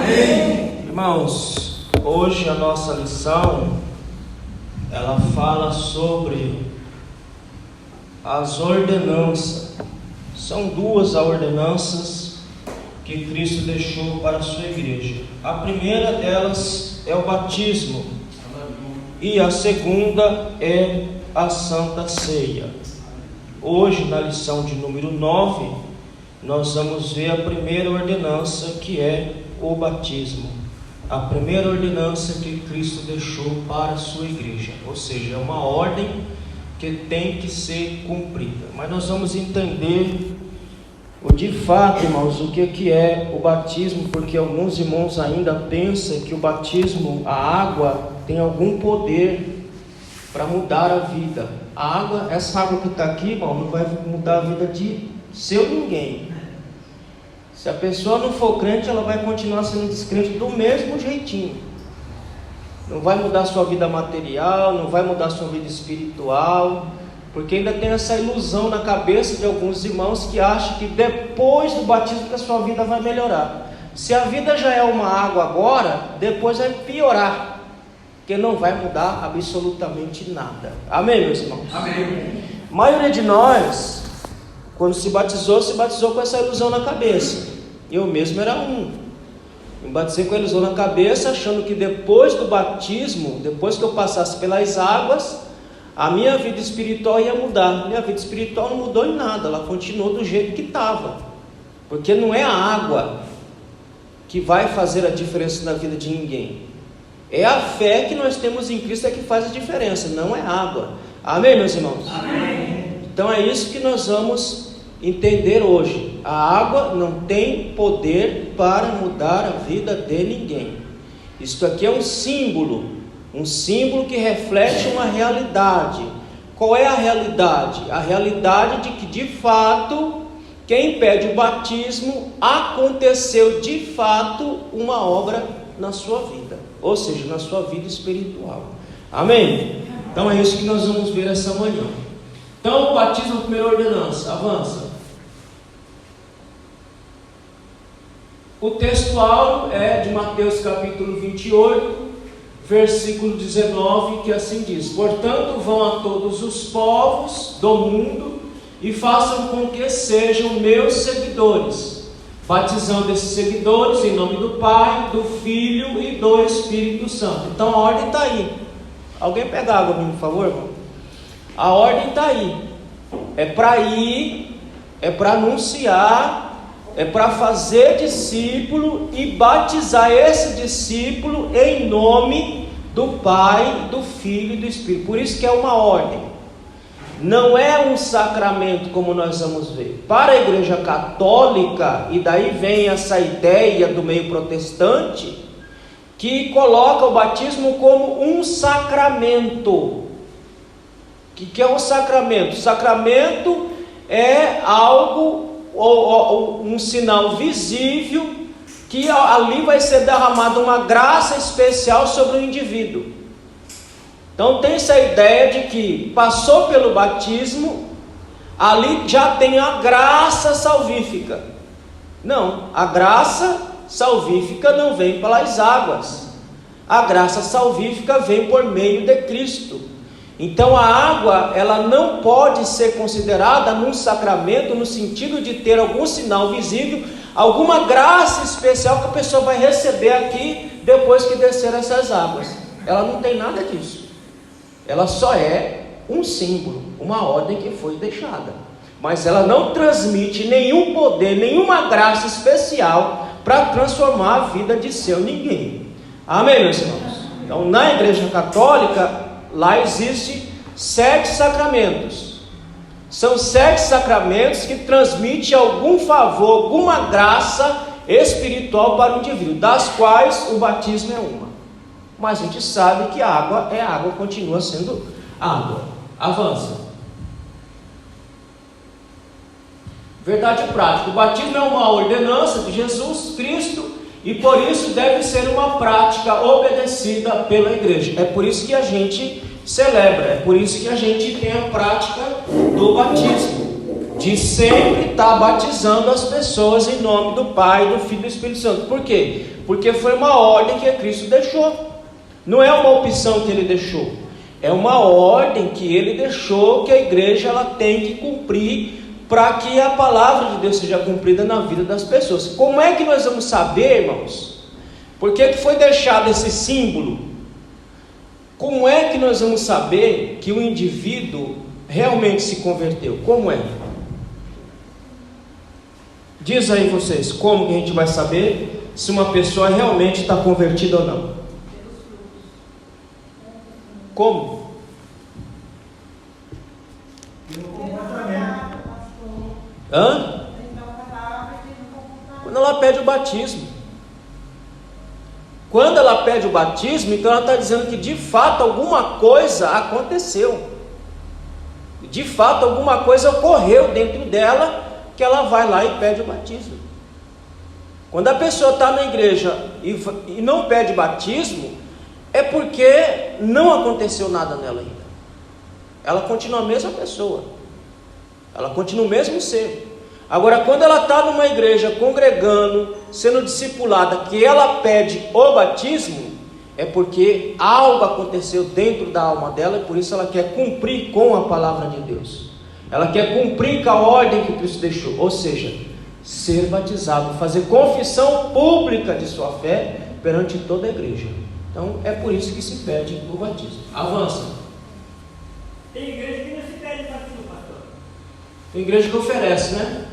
Amém. Irmãos, hoje a nossa lição, ela fala sobre as ordenanças. São duas ordenanças que Cristo deixou para a sua igreja. A primeira delas é o batismo e a segunda é a Santa Ceia. Hoje, na lição de número 9, nós vamos ver a primeira ordenança, que é o batismo. A primeira ordenança que Cristo deixou para a sua igreja, ou seja, é uma ordem que tem que ser cumprida. Mas nós vamos entender de fato, irmãos, o que é o batismo, porque alguns irmãos ainda pensam que o batismo, a água, tem algum poder para mudar a vida. A água, essa água que está aqui, irmão, não vai mudar a vida de seu ninguém. Se a pessoa não for crente, ela vai continuar sendo descrente do mesmo jeitinho. Não vai mudar a sua vida material, não vai mudar a sua vida espiritual, porque ainda tem essa ilusão na cabeça de alguns irmãos que acham que depois do batismo que a sua vida vai melhorar. Se a vida já é uma água agora, depois vai piorar, porque não vai mudar absolutamente nada. Amém, meus irmãos? Amém. A maioria de nós, quando se batizou com essa ilusão na cabeça. Eu mesmo era um. Me batizei com a ilusão na cabeça, achando que depois do batismo, depois que eu passasse pelas águas, a minha vida espiritual ia mudar. Minha vida espiritual não mudou em nada, ela continuou do jeito que estava. Porque não é a água que vai fazer a diferença na vida de ninguém. É a fé que nós temos em Cristo que faz a diferença, não é água. Amém, meus irmãos? Amém. Então é isso que nós vamos entender hoje. A água não tem poder para mudar a vida de ninguém. Isto aqui é um símbolo que reflete uma realidade. Qual é a realidade? A realidade de que, de fato, quem pede o batismo, aconteceu de fato uma obra na sua vida, ou seja, na sua vida espiritual. Amém? Então é isso que nós vamos ver essa manhã. Então o batismo é a primeira ordenança. Avança. O textual é de Mateus capítulo 28, versículo 19, que assim diz: portanto, vão a todos os povos do mundo e façam com que sejam meus seguidores, batizando esses seguidores em nome do Pai, do Filho e do Espírito Santo. Então a ordem está aí. Alguém pega água, por favor, irmão? A ordem está aí. É para ir, é para anunciar, é para fazer discípulo e batizar esse discípulo em nome do Pai, do Filho e do Espírito. Por isso que é uma ordem. Não é um sacramento, como nós vamos ver. Para a Igreja Católica, e daí vem essa ideia do meio protestante, que coloca o batismo como um sacramento. O que é um sacramento? Sacramento é algo, ou um sinal visível, que ali vai ser derramada uma graça especial sobre o indivíduo. Então tem essa ideia de que passou pelo batismo, ali já tem a graça salvífica. Não, a graça salvífica não vem pelas águas. A graça salvífica vem por meio de Cristo. Então a água, ela não pode ser considerada num sacramento no sentido de ter algum sinal visível, alguma graça especial que a pessoa vai receber aqui depois que descer essas águas. Ela não tem nada disso. Ela só é um símbolo, uma ordem que foi deixada. Mas ela não transmite nenhum poder, nenhuma graça especial para transformar a vida de seu ninguém. Amém, meus irmãos? Então na Igreja Católica, lá existe 7 sacramentos. São 7 sacramentos que transmitem algum favor, alguma graça espiritual para o indivíduo, das quais o batismo é uma. Mas a gente sabe que a água é água, continua sendo água. Avança. Verdade prática. O batismo é uma ordenança de Jesus Cristo e por isso deve ser uma prática obedecida pela igreja. É por isso que a gente celebra, é por isso que a gente tem a prática do batismo. de sempre estar batizando as pessoas em nome do Pai, do Filho e do Espírito Santo. Por quê? Porque foi uma ordem que Cristo deixou. Não é uma opção que ele deixou. É uma ordem que ele deixou, que a igreja ela tem que cumprir para que a palavra de Deus seja cumprida na vida das pessoas. Como é que nós vamos saber, irmãos? Por que foi deixado esse símbolo? Como é que nós vamos saber que o indivíduo realmente se converteu? Como é? Diz aí vocês, como que a gente vai saber se uma pessoa realmente está convertida ou não? Como? Hã? Quando ela pede o batismo. Quando ela pede o batismo, então ela está dizendo que de fato alguma coisa aconteceu. De fato alguma coisa ocorreu dentro dela, que ela vai lá e pede o batismo. Quando a pessoa está na igreja e não pede batismo, é porque não aconteceu nada nela ainda. Ela continua a mesma pessoa, ela continua o mesmo ser. Agora, quando ela está numa igreja congregando, sendo discipulada, que ela pede o batismo, é porque algo aconteceu dentro da alma dela, e por isso ela quer cumprir com a palavra de Deus. Ela quer cumprir com a ordem que Cristo deixou, ou seja, ser batizado, fazer confissão pública de sua fé perante toda a igreja. Então é por isso que se pede o batismo. Avança. Tem igreja que não se pede batismo, pastor. Tem igreja que oferece, né?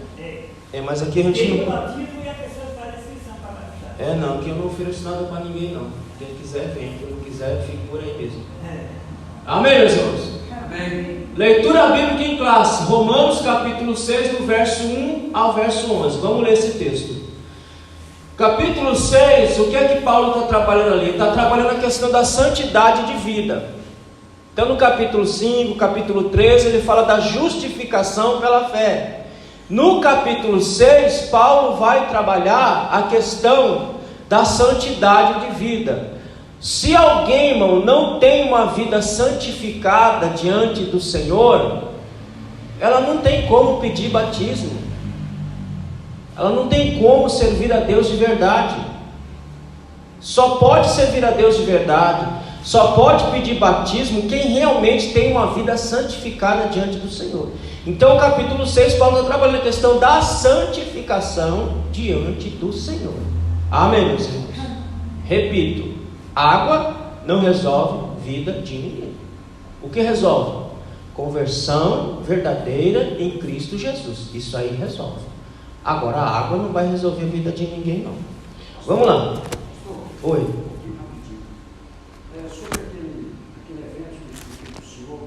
Mas aqui a gente tem não. O batismo e a pessoa faz a inscrição para batizar. Não, aqui eu não ofereço nada para ninguém, não. Quem quiser vem, quem não quiser fique por aí mesmo. Amém, meus irmãos? Amém. Leitura bíblica em classe, Romanos capítulo 6, do verso 1 ao verso 11. Vamos ler esse texto. Capítulo 6, o que é que Paulo está trabalhando ali? Ele está trabalhando a questão da santidade de vida. Então no capítulo 5, capítulo 13, ele fala da justificação pela fé. No capítulo 6, Paulo vai trabalhar a questão da santidade de vida. Se alguém, irmão, não tem uma vida santificada diante do Senhor, ela não tem como pedir batismo, ela não tem como servir a Deus de verdade. Só pode servir a Deus de verdade, só pode pedir batismo quem realmente tem uma vida santificada diante do Senhor. Então, o capítulo 6, Paulo está trabalhando a questão da santificação diante do Senhor. Amém, meus irmãos? Repito, água não resolve vida de ninguém. O que resolve? Conversão verdadeira em Cristo Jesus. Isso aí resolve. Agora, a água não vai resolver a vida de ninguém, não. Vamos lá. Oi. Sobre aquele evento que o senhor,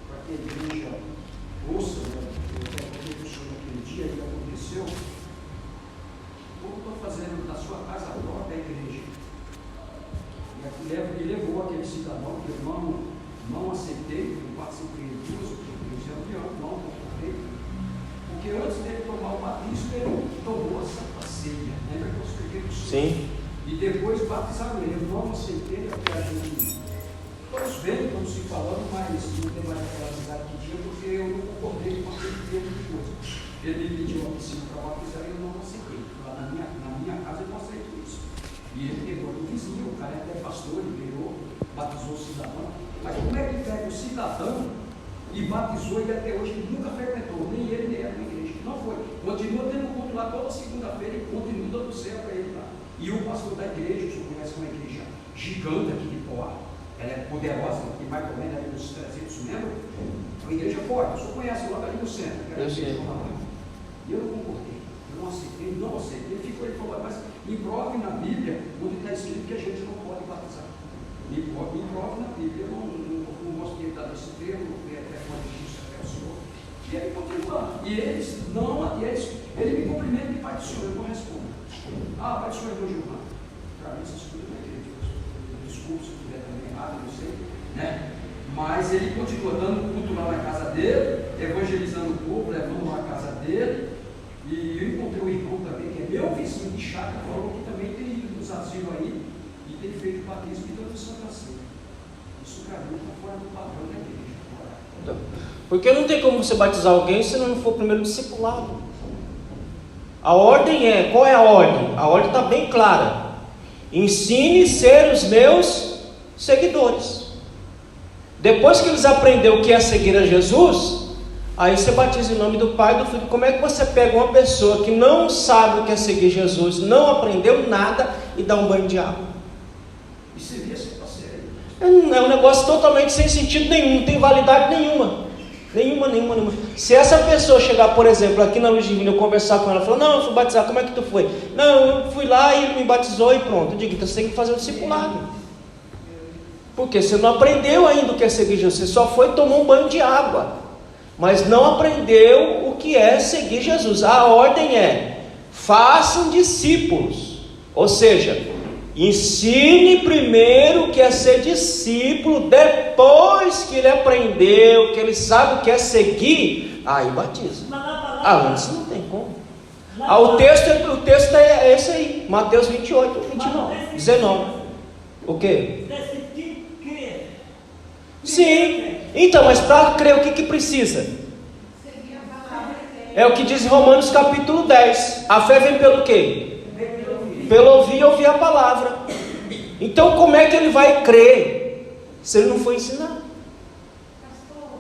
para que a igreja ouça, o que aconteceu naquele dia e aconteceu, como estou fazendo na sua casa própria a igreja. E levou aquele cidadão que eu não aceitei, eu participei de duas reuniões, não concordei, porque antes dele tomar o batismo, ele tomou a Santa Ceia. Lembra que eu expliquei para o senhor? Sim. E depois batizaram ele. Eu não aceitei, porque a gente. Todos vendo, estamos se falando, mas não tem mais aquela amizade que tinha, porque eu não concordei com aquele tipo de coisa. Ele me pediu uma piscina para batizar e eu não aceitei. Lá na minha casa eu não aceito isso. E ele pegou do vizinho, o cara é até pastor, ele pegou, batizou o cidadão. Mas como é que pega o cidadão e batizou e até hoje ele nunca frequentou, nem ele nem era na igreja? Não foi. Continua tendo culto lá toda segunda-feira e continua dando céu para ele lá. E o pastor da igreja, que o senhor conhece uma igreja gigante aqui de Poá, ela é poderosa, tem mais ou menos ali uns 300 membros, uma igreja forte, o senhor conhece logo ali no centro, que era a igreja Romana. E eu não concordei, eu não aceitei. Ele falou, mas me prove na Bíblia onde está escrito que a gente não pode batizar. Me prove na Bíblia, eu não gostei de dar esse termo, é fonte de justiça até o senhor. E ele continua, ele me cumprimenta e pai do senhor, eu não respondo. Pai do senhor, Gilmar, para mim essas coisas não é igreja, desculpe se eu estiver também errado, não sei, né? Mas ele continua dando culto lá na casa dele, evangelizando o povo, levando lá a casa dele. E eu encontrei um irmão também, que é meu vizinho de chácara, falou que também tem ido nos asilos aí e tem feito batismo e dando Santa Ceia. Isso para mim está fora do padrão da igreja. Porque não tem como você batizar alguém se não for primeiro discipulado. A ordem qual é a ordem? A ordem está bem clara. Ensine a ser os meus seguidores. Depois que eles aprenderam o que é seguir a Jesus, aí você batiza em nome do Pai e do Filho. Como é que você pega uma pessoa que não sabe o que é seguir Jesus, não aprendeu nada e dá um banho de água? Isso seria ser parceiro. É um negócio totalmente sem sentido nenhum, não tem validade nenhuma. Nenhuma. Se essa pessoa chegar, por exemplo, aqui na Luz Divina, eu conversar com ela, falar, não, eu fui batizar, como é que tu foi? Não, eu fui lá e ele me batizou e pronto. Eu digo, então você tem que fazer o discipulado. Porque você não aprendeu ainda o que é seguir Jesus, você só foi tomar um banho de água, mas não aprendeu o que é seguir Jesus. A ordem façam discípulos, ou seja, ensine primeiro o que é ser discípulo, depois que ele aprendeu, que ele sabe o que é seguir, aí batiza. Antes não tem como. O texto é esse aí, Mateus 28, 29, 19. O quê? Sim, então, mas para crer o que precisa? É o que diz Romanos capítulo 10. A fé vem pelo quê? Pelo ouvir e ouvir a palavra. Então como é que ele vai crer se ele não foi ensinado?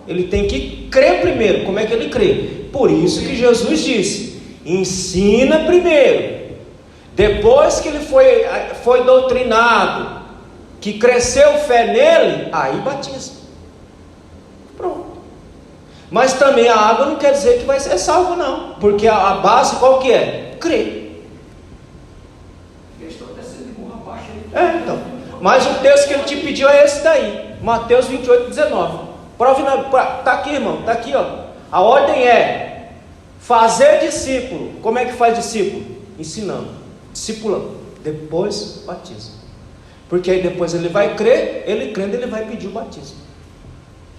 Ele tem que crer primeiro. Como é que ele crê? Por isso que Jesus disse, ensina primeiro, depois que ele foi doutrinado, que cresceu fé nele, aí batiza. Pronto. Mas também a água não quer dizer que vai ser salvo, não, porque a base qual que é? Crer. Então. Mas o texto que ele te pediu é esse daí, Mateus 28, 19. Prove está aqui, irmão, está aqui, ó. A ordem é fazer discípulo. Como é que faz discípulo? Ensinando, discipulando, depois batiza. Porque aí depois ele vai crer, ele crendo, ele vai pedir o batismo.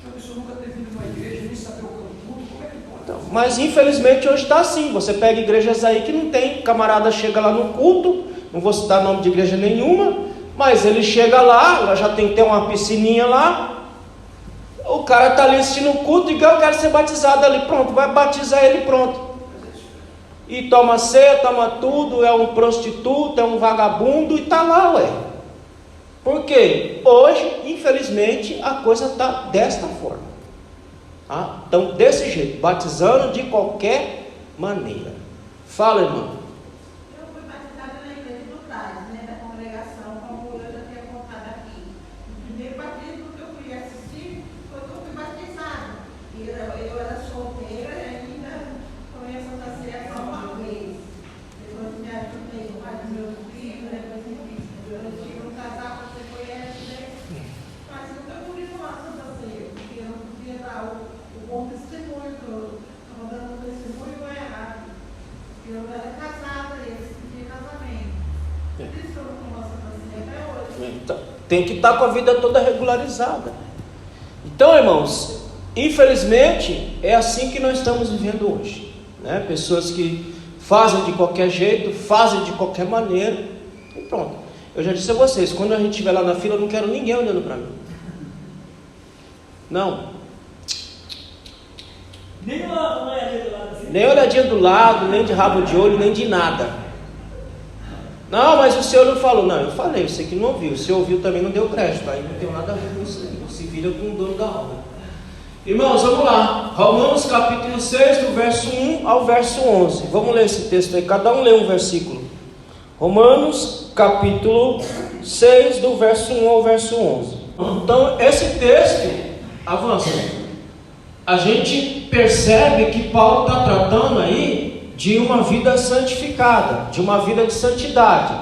A pessoa nunca teve vindo numa igreja, nem sabe o culto, como é que pode? Então, mas infelizmente hoje está assim. Você pega igrejas aí que não tem, camarada chega lá no culto, não vou citar nome de igreja nenhuma, mas ele chega lá já tem que ter uma piscininha lá, o cara está ali assistindo o culto, e eu quero ser batizado ali, pronto, vai batizar ele, pronto. E toma ceia, toma tudo, é um prostituto, é um vagabundo, e está lá, ué. Por quê? Hoje, infelizmente, a coisa está desta forma. Então, desse jeito, batizando de qualquer maneira. Fala, irmão. Eu fui batizada na igreja do Tais, da congregação, como eu já tinha contado aqui. O primeiro batismo que eu fui assistir foi que eu fui batizada. Eu era solteira e ainda começamos a ser só uma vez. Depois me ajudei com os meus filhos, depois eu tive um casal que você conhece, mas nunca fui numa Santa Ceia, porque eu não podia dar o bom testemunho, que eu estava dando um testemunho errado. Eu era casada e eles pediam casamento. Por isso que eu não tomo Santa Ceia até hoje. Então, tem que estar com a vida toda regularizada. Então, irmãos, infelizmente é assim que nós estamos vivendo hoje, Pessoas que fazem de qualquer jeito, fazem de qualquer maneira e pronto. Eu já disse a vocês, quando a gente estiver lá na fila, eu não quero ninguém olhando para mim. Não. Nem uma olhadinha do lado assim. Nem olhadinha do lado, nem de rabo de olho, nem de nada. Não, mas o senhor não falou. Não, eu falei, você que não ouviu. Se ouviu também não deu crédito. Aí não tem nada a ver com isso aí. Se vira com o dono da obra. Irmãos, vamos lá. Romanos capítulo 6, do verso 1 ao verso 11. Vamos ler esse texto aí. Cada um lê um versículo. Romanos capítulo 6, do verso 1 ao verso 11. Então, esse texto, avança. A gente percebe que Paulo está tratando aí de uma vida santificada, de uma vida de santidade.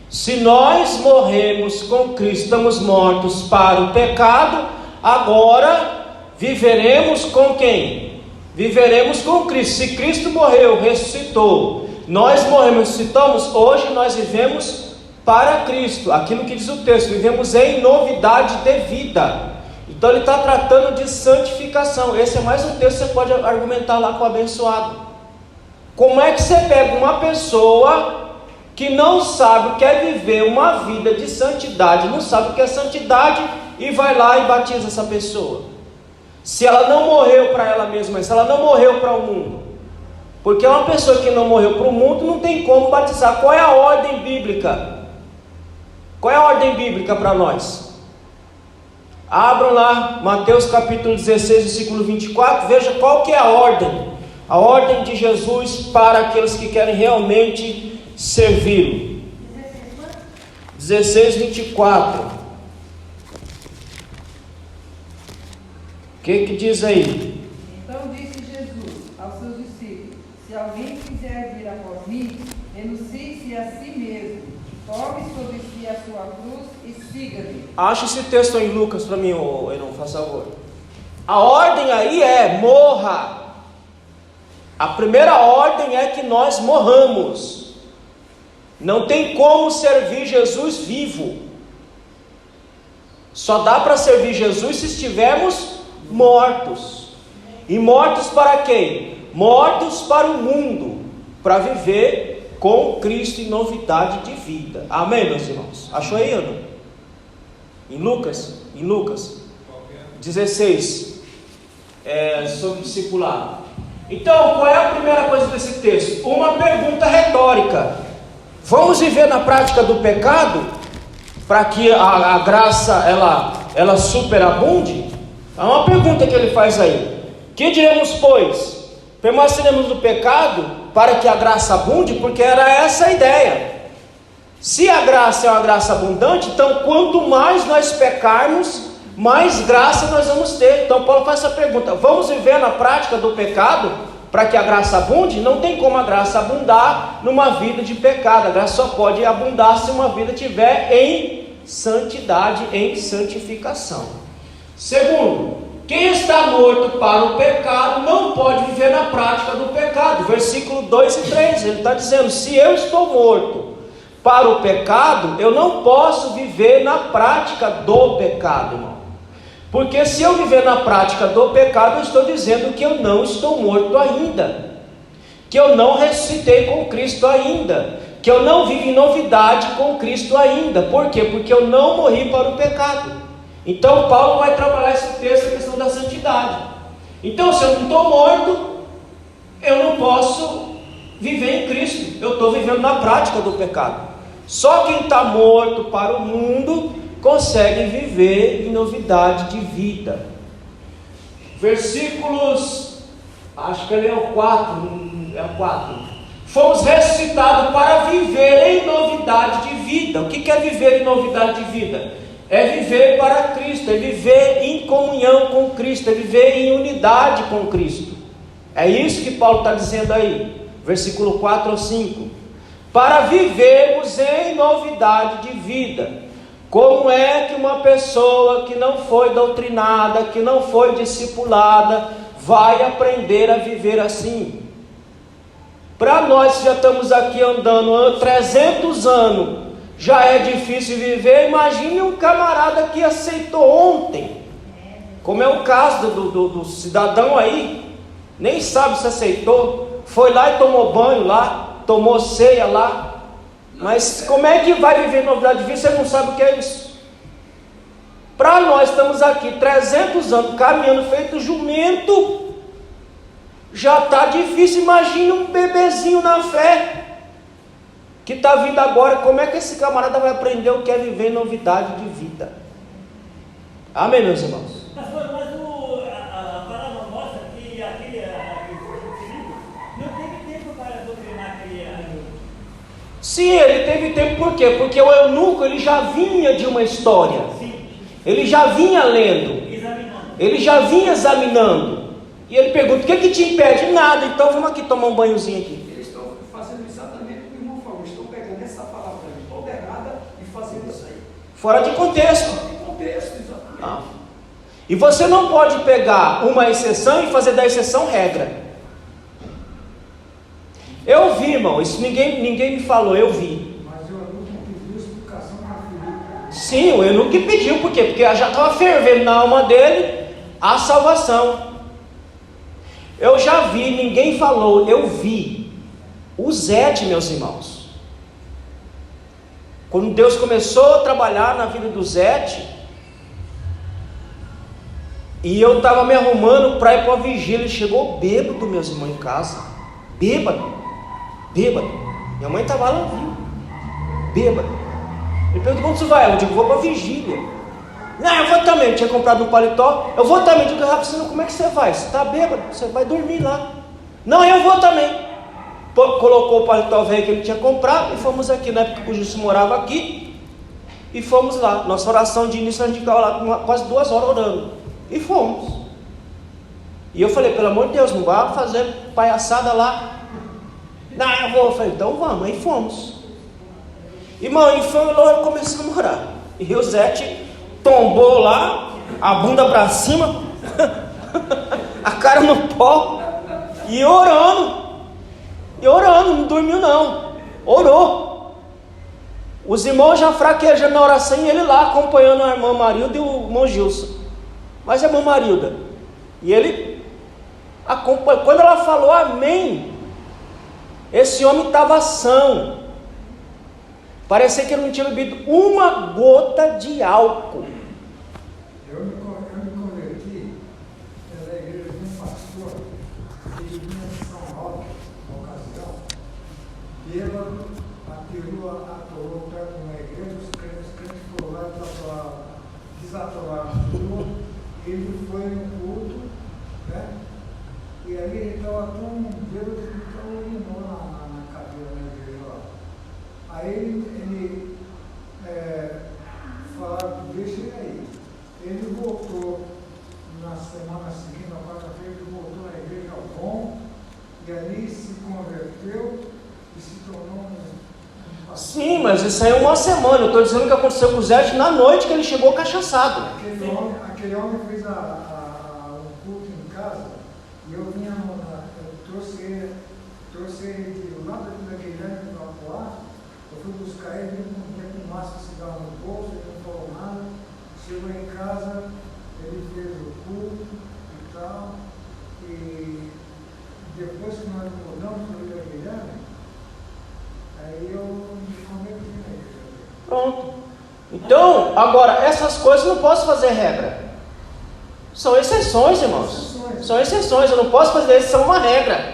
Se nós morremos com Cristo, estamos mortos para o pecado, agora viveremos com quem? Viveremos com Cristo. Se Cristo morreu, ressuscitou, nós morremos, ressuscitamos, hoje nós vivemos para Cristo. Aquilo que diz o texto, vivemos em novidade de vida. Então ele está tratando de santificação. Esse é mais um texto que você pode argumentar lá com o abençoado. Como é que você pega uma pessoa que não sabe o que é viver uma vida de santidade, não sabe o que é santidade, e vai lá e batiza essa pessoa? se ela não morreu para ela mesma, se ela não morreu para o mundo. Porque uma pessoa que não morreu para o mundo não tem como batizar. Qual é a ordem bíblica? Qual é a ordem bíblica para nós? Abram lá Mateus capítulo 16, versículo 24. Veja qual que é a ordem. A ordem de Jesus para aqueles que querem realmente servi-lo. 16, 24. O que diz aí? Então disse Jesus aos seus discípulos: se alguém quiser vir após mim, renuncie-se a si mesmo, tome sobre si a sua cruz e siga-me. Acha esse texto em Lucas para mim, Enon, faz favor. A ordem aí é: morra. A primeira ordem é que nós morramos. Não tem como servir Jesus vivo. Só dá para servir Jesus se estivermos mortos. E mortos para quem? Mortos para o mundo, para viver com Cristo em novidade de vida. Amém, meus irmãos? Achou aí, Ana? Em Lucas 16, sobre discipulado. Então, qual é a primeira coisa desse texto? Uma pergunta retórica. Vamos viver na prática do pecado para que a graça ela superabunde? É uma pergunta que ele faz aí. Que diremos, pois? Permaneceremos no pecado para que a graça abunde? Porque era essa a ideia. Se a graça é uma graça abundante, então quanto mais nós pecarmos, mais graça nós vamos ter. Então Paulo faz essa pergunta: vamos viver na prática do pecado para que a graça abunde? Não tem como a graça abundar numa vida de pecado. A graça só pode abundar se uma vida estiver em santidade, em santificação. Segundo, quem está morto para o pecado não pode viver na prática do pecado. Versículo 2 e 3, ele está dizendo: se eu estou morto para o pecado, eu não posso viver na prática do pecado, irmão. Porque se eu viver na prática do pecado, eu estou dizendo que eu não estou morto ainda, que eu não ressuscitei com Cristo ainda, que eu não vivo em novidade com Cristo ainda. Por quê? Porque eu não morri para o pecado. Então Paulo vai trabalhar esse texto, a questão da santidade. Então, se eu não estou morto, eu não posso viver em Cristo. Eu estou vivendo na prática do pecado. Só quem está morto para o mundo consegue viver em novidade de vida. Versículos, acho que ele é o 4. Fomos ressuscitados para viver em novidade de vida. O que é viver em novidade de vida? É viver para Cristo, é viver em comunhão com Cristo, é viver em unidade com Cristo. É isso que Paulo está dizendo aí, versículo 4 ou 5. Para vivermos em novidade de vida. Como é que uma pessoa que não foi doutrinada, que não foi discipulada, vai aprender a viver assim? Para nós que já estamos aqui andando 300 anos, já é difícil viver. Imagine um camarada que aceitou ontem, como é o caso do cidadão aí, nem sabe se aceitou, foi lá e tomou banho lá, tomou ceia lá, mas como é que vai viver novidade de vida? Você não sabe o que é isso. Para nós estamos aqui 300 anos caminhando feito jumento, já está difícil. Imagine um bebezinho na fé que está vindo agora. Como é que esse camarada vai aprender o que é viver novidade de vida? Amém, meus irmãos? Pastor, mas a palavra mostra que aquele filho não teve tempo para doutrinar aquele eunuco. Sim, ele teve tempo. Por quê? Porque o eunuco ele já vinha de uma história. Sim. Ele já vinha lendo. Examinando. Ele já vinha examinando. E ele pergunta: o que que te impede? Nada. Então vamos aqui tomar um banhozinho aqui. Eles estão fazendo exatamente o que o irmão falou. Estão pegando essa palavra toda errada e fazendo isso aí. Fora de contexto. Fora de contexto, exatamente. E você não pode pegar uma exceção e fazer da exceção regra. Eu vi, irmão, isso ninguém me falou, eu vi. Mas o eunuco pediu explicação para Filipe. Sim, o eunuco que pediu, por quê? Porque já estava fervendo na alma dele a salvação. Eu já vi, ninguém falou, eu vi. O Zete, meus irmãos, quando Deus começou a trabalhar na vida do Zete, E eu estava me arrumando para ir para a vigília. Ele chegou bêbado, meus irmãos, em casa. Bêbado. Minha mãe estava lá, viu? Bêbado. Ele perguntou: onde você vai? Eu digo: vou para a vigília. Não, eu vou também. Eu tinha comprado um paletó. Eu vou também. Eu digo: Rafael, como é que você vai? Você está bêbado? Você vai dormir lá. Não, eu vou também. Colocou o paletó velho que ele tinha comprado e fomos aqui. Na época que o Justo morava aqui. E fomos lá. Nossa oração de início, a gente ficava lá quase 2 horas orando. E fomos. E eu falei: pelo amor de Deus, não vai fazer palhaçada lá. Não, eu vou. Eu falei: então vamos. Aí fomos. Irmão, e foi logo começamos a orar. E o Zete tombou lá, a bunda para cima, a cara no pó, e orando, não dormiu não, orou. Os irmãos já fraquejando na oração e ele lá acompanhando a irmã Marilda e o irmão Gilson. Mas a irmã Marilda, e ele acompanhou. Quando ela falou amém, esse homem estava são. Parecia que ele não tinha bebido uma gota de álcool. Eu me converti na igreja de um pastor que vinha de São Roque, na ocasião. Bêbado, atolou perto de uma igreja, os crentes foram lá e desatolaram a rua. Ele foi no culto, né? E aí ele estava tão bêbado que ele urinou na cadeira da igreja lá. Aí ele falaram: deixa ele aí. Ele voltou na semana seguinte, na quarta-feira, ele voltou na igreja bom, e ali se converteu e se tornou um pastor. Sim, mas isso aí é uma semana. Eu estou dizendo o que aconteceu com o Zé na noite que ele chegou cachaçado. Aquele homem fez um culto em casa, e eu vinha, eu trouxe ele de lá daquele ano para lá. Eu fui buscar ele, vinha com massa de cigarro no bolso, ele não falou nada. Chegou em casa, ele fez o culto e tal. E depois que nós mudamos para o Guilherme, aí eu me converti na igreja. Pronto. Então, agora, essas coisas eu não posso fazer regra. São exceções, irmãos. São exceções, eu não posso fazer isso, são uma regra.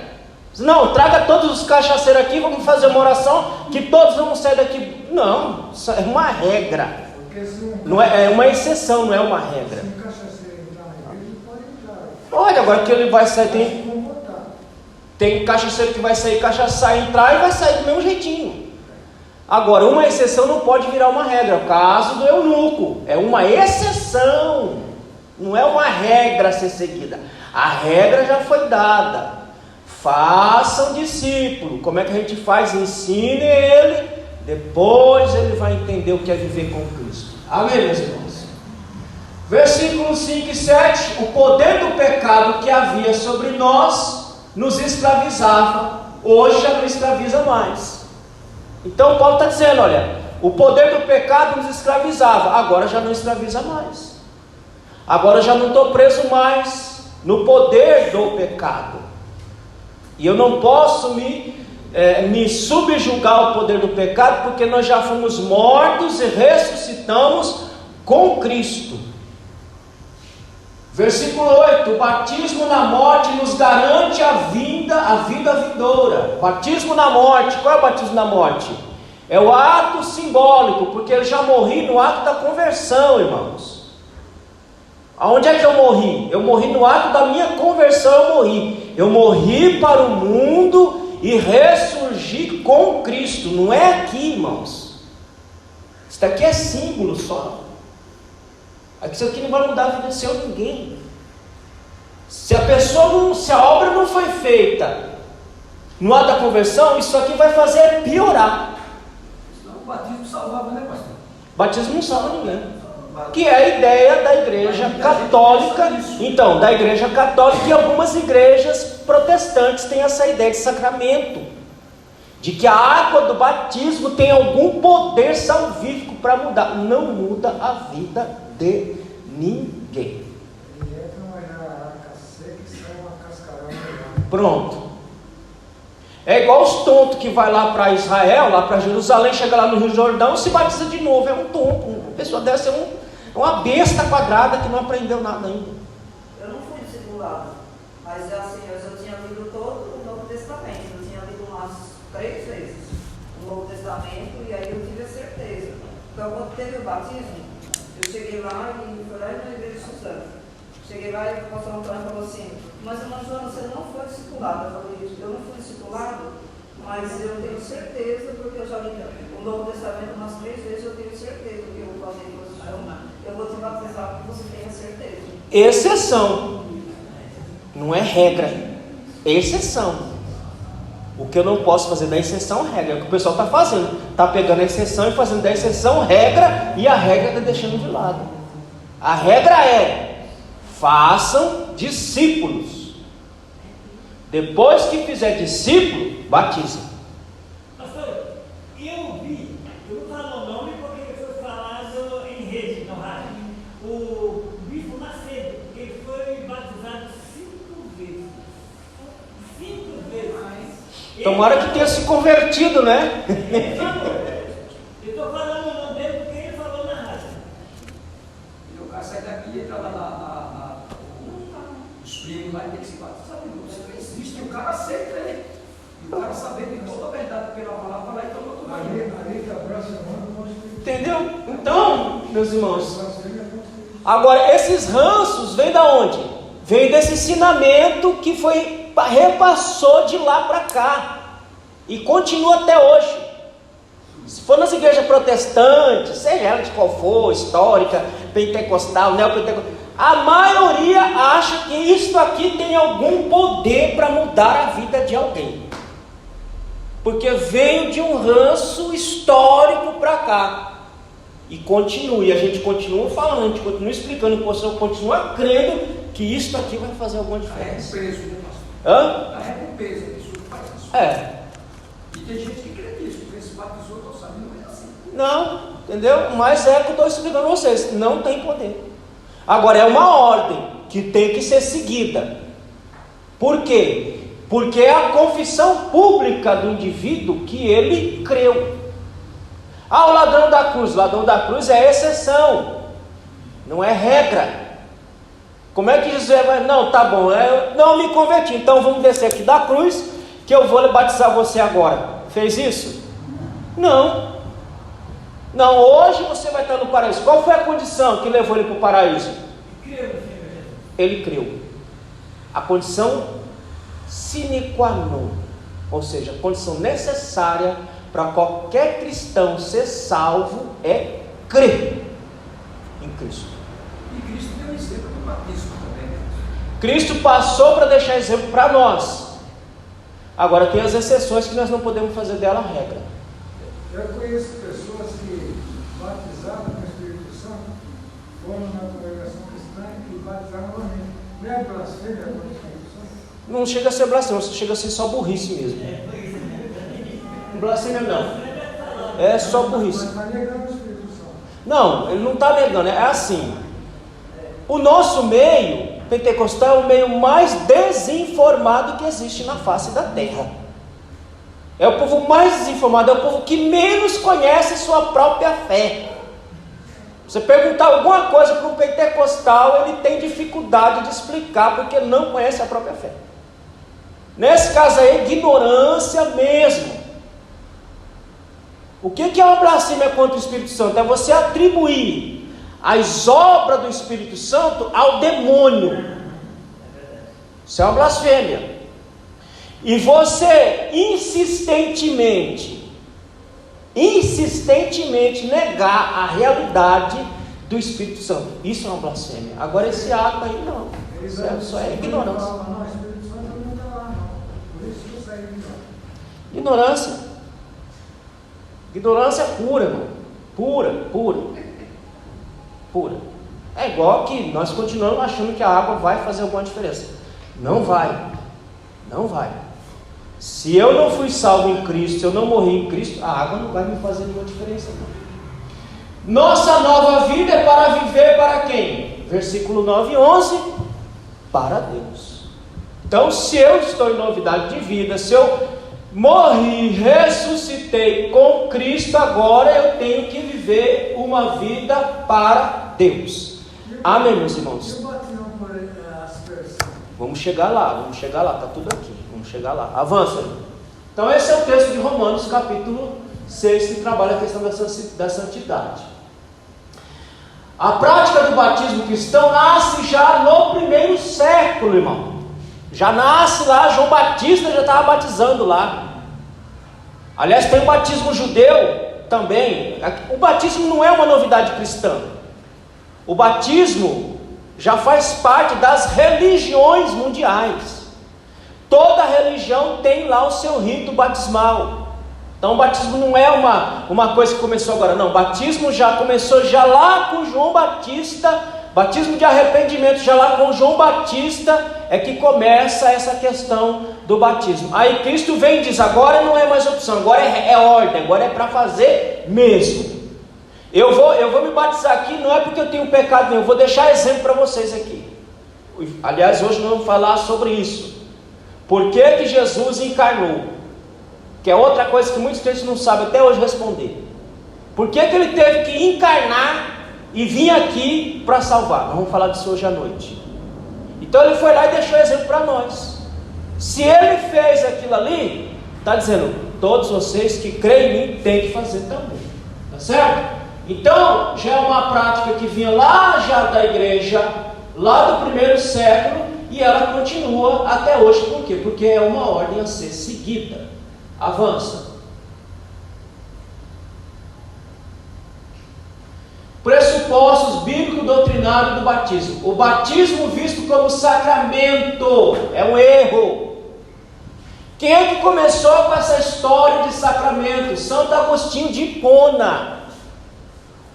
Não, traga todos os cachaceiros aqui, vamos fazer uma oração, que todos vão sair daqui. Não, isso é uma regra. Não é uma exceção, não é uma regra. Se um cachaceiro entrar na igreja, pode entrar. Olha, agora que ele vai sair, tem cachaceiro que vai sair, cachaçar, entrar e vai sair do mesmo jeitinho. Agora, uma exceção não pode virar uma regra. O caso do eunuco é uma exceção, não é uma regra a ser seguida. A regra já foi dada. Faça um discípulo. Como é que a gente faz? Ensine ele, depois ele vai entender o que é viver com Cristo. Amém, meus irmãos? Versículos 5 e 7. O poder do pecado que havia sobre nós nos escravizava, hoje já não escraviza mais. Então Paulo está dizendo: olha, o poder do pecado nos escravizava, agora já não escraviza mais. Agora já não estou preso mais no poder do pecado. E eu não posso me subjugar ao poder do pecado, porque nós já fomos mortos e ressuscitamos com Cristo. Versículo 8: o batismo na morte nos garante a vida vindoura. Batismo na morte. Qual é o batismo na morte? É o ato simbólico, porque eu já morri no ato da conversão, irmãos. Aonde é que eu morri? Eu morri no ato da minha conversão. Eu morri para o mundo e ressurgi com Cristo. Não é aqui, irmãos. Isso daqui é símbolo só. Isso aqui não vai mudar a vida do Senhor ninguém. Se a obra não foi feita no ato da conversão, isso aqui vai fazer piorar. Senão o batismo salvava, né, pastor? Batismo não salva ninguém. Que é a ideia da igreja católica. Então, da igreja católica, e algumas igrejas protestantes têm essa ideia de sacramento, de que a água do batismo tem algum poder salvífico para mudar. Não muda a vida de ninguém. Ele entra numa jararaca seca e sai uma cascarona. Pronto. É igual os tontos que vai lá para Israel, lá para Jerusalém, chega lá no Rio Jordão, se batiza de novo. É um tonto. Uma pessoa dessa é uma besta quadrada que não aprendeu nada ainda. discipulada. Mas assim, eu já tinha lido todo o Novo Testamento, eu tinha lido umas 3 vezes o Novo Testamento, e aí eu tive a certeza. Então, quando teve o batismo, eu cheguei lá e fui lá na igreja de Suzano. Cheguei lá e o pastor Antônio falou assim: mas irmã Joana, você não foi discipulada. Eu falei: eu não fui discipulado, mas eu tenho certeza, porque eu já li o Novo Testamento umas 3 vezes, eu tenho certeza que eu vou fazer isso. Eu vou te batizar porque você tenha certeza. Exceção, não é regra, é exceção. O que eu não posso fazer da exceção regra, é o que o pessoal está fazendo, está pegando a exceção e fazendo da exceção regra, e a regra está deixando de lado. A regra é: façam discípulos. Depois que fizer discípulo, batizem. Pastor, eu vi, eu vou falar o nome porque foi falado em rede, no rádio, o Bispo Macedo, ele foi batizado 5 vezes. 5 vezes. Tomara que tenha se convertido, né? Ele falou. Eu estou falando o nome dele porque ele falou na rádio. E o cara sai daqui e entra lá os primos lá e tem que se batizar. Isso não existe. E o cara aceita ele. E o cara sabendo de toda a verdade pela palavra lá, então eu estou Entendeu? Então, meus irmãos, agora esses ranços vêm da onde? Vem desse ensinamento que repassou de lá para cá e continua até hoje. Se for nas igrejas protestantes, seja ela de qual for, histórica, pentecostal, neopentecostal, a maioria acha que isto aqui tem algum poder para mudar a vida de alguém, porque veio de um ranço histórico para cá. E continua, e a gente continua falando, a gente continua explicando, o pessoal continua crendo que isso aqui vai fazer alguma diferença. peso, né, pastor? Hã? Carrega um peso, a pessoa faz isso. É. E tem gente que crê nisso, que se batizou, não sabe, não é assim. Não, entendeu? Mas é o que eu estou explicando a vocês, não tem poder. Agora é uma ordem que tem que ser seguida. Por quê? Porque é a confissão pública do indivíduo que ele creu. Ah, o ladrão da cruz é exceção, não é regra. Como é que Jesus vai? Não, tá bom, eu não me converti, então vamos descer aqui da cruz, que eu vou batizar você agora. Fez isso? Não. Não, hoje você vai estar no paraíso. Qual foi a condição que levou ele para o paraíso? Ele creu. A condição sine qua non, ou seja, a condição necessária para qualquer cristão ser salvo é crer em Cristo. E Cristo deu exemplo do batismo também. Cristo passou para deixar exemplo para nós. Agora tem as exceções que nós não podemos fazer dela regra. Eu conheço pessoas que batizaram com o Espírito Santo, foram na congregação cristã e batizaram novamente. Não é blasfêmia com o Espírito Santo? Não chega a ser blasfêmia, chega a ser só burrice mesmo. Blasfêmia não. É só burrice. Mas está negando o Espírito Santo. Não, ele não está negando, é assim. O nosso meio pentecostal é o meio mais desinformado que existe na face da terra. É o povo mais desinformado, é o povo que menos conhece sua própria fé. Você perguntar alguma coisa para um pentecostal, ele tem dificuldade de explicar, porque ele não conhece a própria fé. Nesse caso aí, é ignorância mesmo. O que é uma blasfêmia contra o Espírito Santo? É você atribuir as obras do Espírito Santo ao demônio. Isso é uma blasfêmia. E você insistentemente negar a realidade do Espírito Santo. Isso é uma blasfêmia. Agora esse ato aí não. Isso é ignorância. Não, o Espírito Santo não está lá, não. Por isso que eu saí de lá. Ignorância. Ignorância pura, irmão. Pura. É igual que nós continuamos achando que a água vai fazer alguma diferença. Não vai. Se eu não fui salvo em Cristo, se eu não morri em Cristo, a água não vai me fazer nenhuma diferença. Não. Nossa nova vida é para viver para quem? Versículo 9 e 11. Para Deus. Então, se eu estou em novidade de vida, se eu morri, ressuscitei com Cristo, agora eu tenho que viver uma vida para Deus. Amém, meus irmãos? E o batismo por aspersão? Vamos chegar lá, está tudo aqui, vamos chegar lá. Avança. Então esse é o texto de Romanos capítulo 6, que trabalha a questão da santidade. A prática do batismo cristão nasce já no primeiro século, irmão. Já nasce lá, João Batista já estava batizando lá. Aliás, tem o batismo judeu também. O batismo não é uma novidade cristã. O batismo já faz parte das religiões mundiais. Toda religião tem lá o seu rito batismal. Então o batismo não é uma coisa que começou agora, não. O batismo já começou já lá com João Batista. Batismo de arrependimento já lá com João Batista é que começa essa questão do batismo. Aí Cristo vem e diz, agora não é mais opção, agora é ordem, agora é para fazer mesmo. Eu vou me batizar aqui, não é porque eu tenho pecado nenhum, eu vou deixar exemplo para vocês aqui. Aliás, hoje nós vamos falar sobre isso. Por que Jesus encarnou? Que é outra coisa que muitos crentes não sabem até hoje responder. Por que ele teve que encarnar e vir aqui para salvar? Nós vamos falar disso hoje à noite. Então ele foi lá e deixou exemplo para nós. Se ele fez aquilo ali, está dizendo, todos vocês que creem em mim têm que fazer também. Tá certo? Então já é uma prática que vinha lá já da igreja, lá do primeiro século, e ela continua até hoje. Por quê? Porque é uma ordem a ser seguida. Avança. Pressupostos bíblico-doutrinários do batismo. O batismo visto como sacramento é um erro. Quem é que começou com essa história de sacramento? Santo Agostinho de Hipona,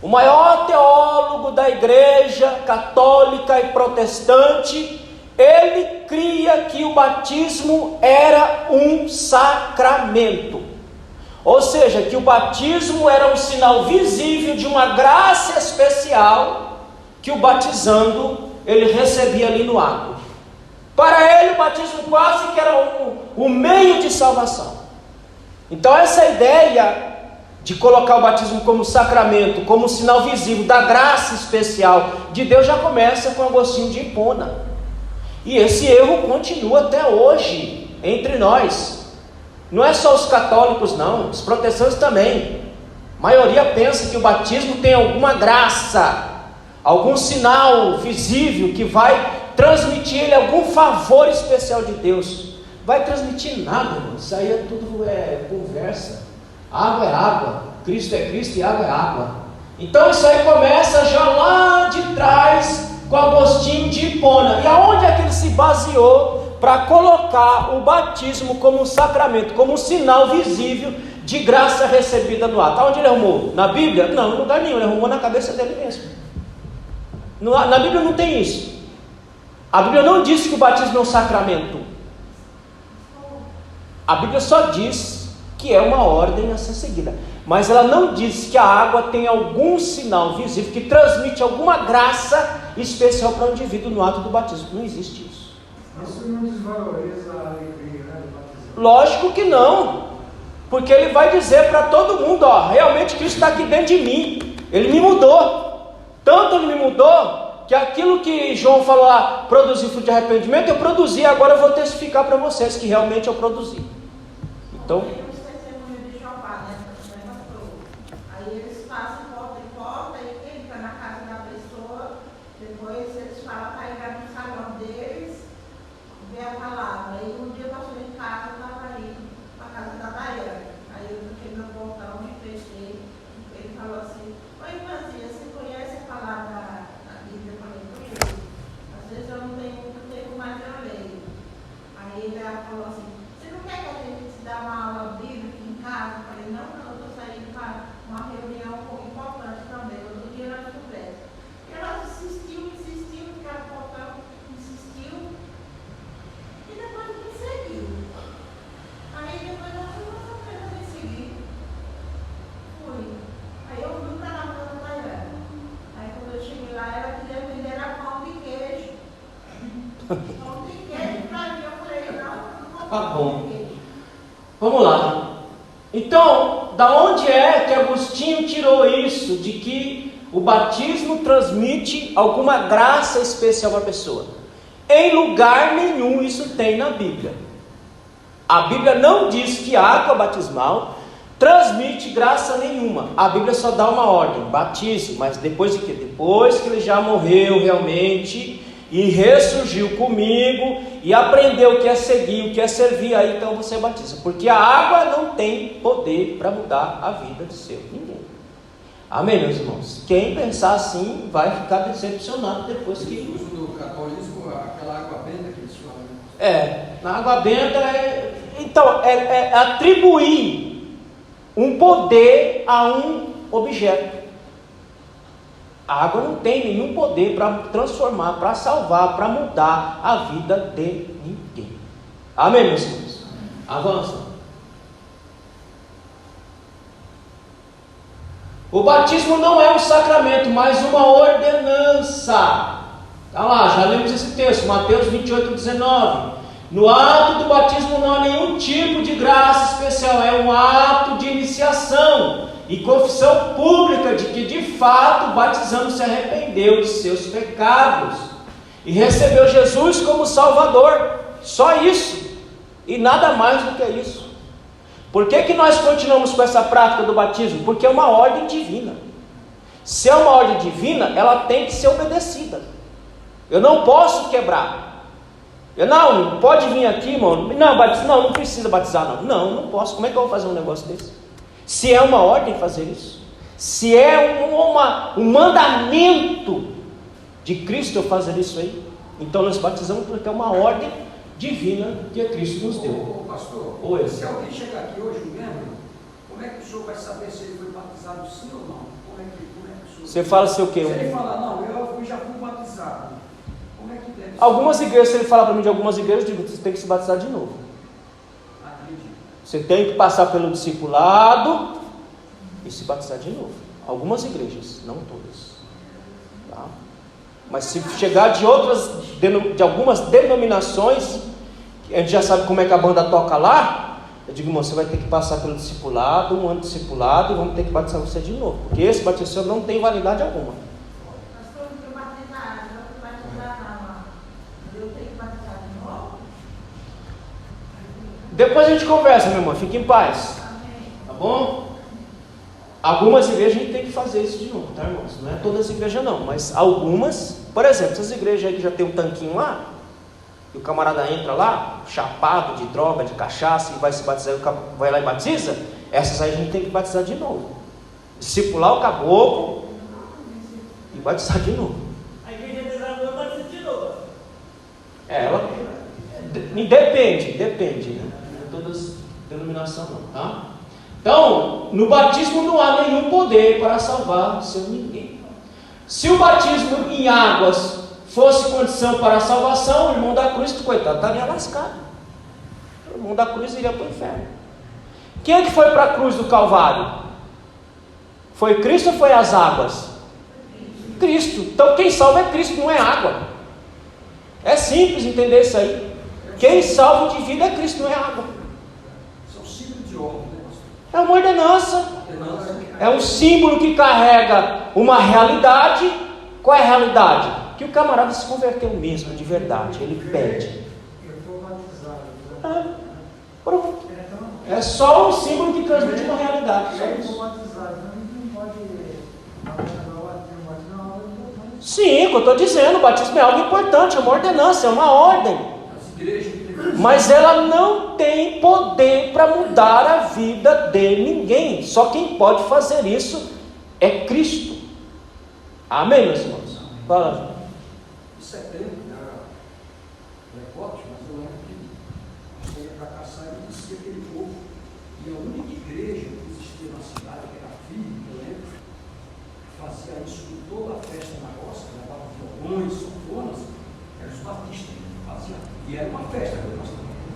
o maior teólogo da igreja católica e protestante. Ele cria que o batismo era um sacramento. Ou seja, que o batismo era um sinal visível de uma graça especial que o batizando ele recebia ali no ato. Para ele o batismo quase que era um meio de salvação. Então essa ideia de colocar o batismo como sacramento, como um sinal visível da graça especial de Deus já começa com Agostinho de Hipona. E esse erro continua até hoje entre nós. Não é só os católicos não, os protestantes também. A maioria pensa que o batismo tem alguma graça, algum sinal visível que vai transmitir ele algum favor especial de Deus. Vai transmitir nada, irmão. Isso aí é tudo conversa. Água é água, Cristo é Cristo e água é água. Então isso aí começa já lá de trás com Agostinho de Hipona. E aonde é que ele se baseou para colocar o batismo como um sacramento, como um sinal visível de graça recebida no ato? Aonde ele arrumou? Na Bíblia? Não, em lugar nenhum. Ele arrumou na cabeça dele mesmo. Na Bíblia não tem isso. A Bíblia não diz que o batismo é um sacramento. A Bíblia só diz que é uma ordem a ser seguida, mas ela não diz que a água tem algum sinal visível que transmite alguma graça especial para o indivíduo no ato do batismo. Não existe isso. Isso não desvaloriza a alegria, né, do batismo? Lógico que não, porque ele vai dizer para todo mundo, ó, realmente Cristo está aqui dentro de mim, ele me mudou, tanto ele me mudou, que aquilo que João falou lá, produzir fruto de arrependimento, eu produzi, agora eu vou testificar para vocês que realmente eu produzi. Então, aí eles passam porta em porta e entra na casa da pessoa, depois eles falam para ir no salão deles, ver a palavra. Aí um dia eu passei em casa, eu estava aí para a casa da Daiane. Aí eu fiquei no portão e fechei. Ele falou assim, oi irmãzinha, você conhece a palavra da Bíblia? Eu falei, conheço. Às vezes eu não tenho muito tempo, mas eu leio. Aí ele falou assim, você não quer que a gente te dá uma aula bíblica em casa? Eu falei, não, eu estou saindo para uma reunião importante também. Outro dia nós conversamos. E ela insistiu, ficava faltando, insistiu. E depois me seguiu. Aí depois eu fui com certeza me seguir. Fui. Aí eu fui para a rua da Daiane. Aí quando eu cheguei lá, ela queria vender a pão de queijo. Pão de queijo para mim. Eu falei, não tá bom. Vamos lá. Então, da onde é que Agostinho tirou isso, de que o batismo transmite alguma graça especial para a pessoa? Em lugar nenhum isso tem na Bíblia. A Bíblia não diz que a água batismal transmite graça nenhuma. A Bíblia só dá uma ordem: batize. Mas depois de quê? Depois que ele já morreu realmente e ressurgiu comigo e aprendeu o que é seguir, o que é servir, aí então você batiza. Porque a água não tem poder para mudar a vida de seu ninguém. Amém, meus irmãos? Quem pensar assim vai ficar decepcionado depois que... O uso do católico, aquela água benta que eles falam. Na água benta então, é atribuir um poder a um objeto. A água não tem nenhum poder para transformar, para salvar, para mudar a vida de ninguém. Amém, meus irmãos? Avança. O batismo não é um sacramento, mas uma ordenança. Está lá, já lemos esse texto, Mateus 28, 19. No ato do batismo não há nenhum tipo de graça especial, é um ato de iniciação e confissão pública de que de fato o batizando se arrependeu de seus pecados e recebeu Jesus como Salvador. Só isso, e nada mais do que isso. Por que nós continuamos com essa prática do batismo? Porque é uma ordem divina. Se é uma ordem divina, ela tem que ser obedecida. Eu não posso quebrar. Não pode vir aqui, irmão. Não precisa batizar, não posso. Como é que eu vou fazer um negócio desse? Se é uma ordem fazer isso, se é um mandamento de Cristo eu fazer isso aí, então nós batizamos porque é uma ordem divina que Cristo nos deu. Pastor, Oi. Se alguém chegar aqui hoje, um membro, como é que o senhor vai saber se ele foi batizado sim ou não? Como é que o senhor... Você fala se o quê? Se ele falar, não, eu já fui batizado, como é que deve ser? Algumas igrejas, se ele falar para mim de algumas igrejas, eu digo, você tem que se batizar de novo. Acredito. Você tem que passar pelo discipulado e se batizar de novo. Algumas igrejas, não todas. Tá? Mas se chegar de algumas denominações, a gente já sabe como é que a banda toca lá, eu digo, irmão, você vai ter que passar pelo discipulado, um ano de discipulado, e vamos ter que batizar você de novo. Porque esse batismo não tem validade alguma. Pastor, não fui batizado, não fui batizado, não. Eu tenho que batizar de novo? Depois a gente conversa, meu irmão, fique em paz. Amém. Tá bom? Algumas igrejas a gente tem que fazer isso de novo, tá, irmãos? Não é todas as igrejas não, mas algumas. Por exemplo, essas igrejas aí que já tem um tanquinho lá, e o camarada entra lá, chapado de droga, de cachaça, e vai se batizar, vai lá e batiza, essas aí a gente tem que batizar de novo. Discipular o caboclo e batizar de novo. A igreja desabou, batiza de novo. Ela depende, né? Não é todas denominação não, tá? Então, no batismo não há nenhum poder para salvar seu ninguém. Se o batismo em águas fosse condição para a salvação, o irmão da cruz, coitado, estaria lascado. O irmão da cruz iria para o inferno. Quem é que foi para a cruz do Calvário? Foi Cristo ou foi as águas? Cristo. Então quem salva é Cristo, não é água. É simples entender isso aí. Quem salva de vida é Cristo, não é água. São símbolos de ordem, né, pastor? É uma ordenança. É um símbolo que carrega uma realidade. Qual é a realidade? Que o camarada se converteu mesmo, de verdade. Ele pede. Eu estou batizado. Pronto. É só um símbolo que transmite uma realidade. Só Eu isso. estou batizado. Não pode Sim, é o que eu estou dizendo. O batismo é algo importante, é uma ordenança, é uma ordem. As igrejas que têm... Mas ela não tem poder para mudar a vida de ninguém. Só quem pode fazer isso é Cristo. Amém, meus irmãos? Fala. Em setembro, era recorte, mas eu lembro que eu ia para caçar e disse que aquele povo, e a única igreja que existia na cidade, que era firme, eu lembro, fazia isso com toda a festa na roça, levava violões, sanfonas, eram os batistas que faziam. E era uma festa,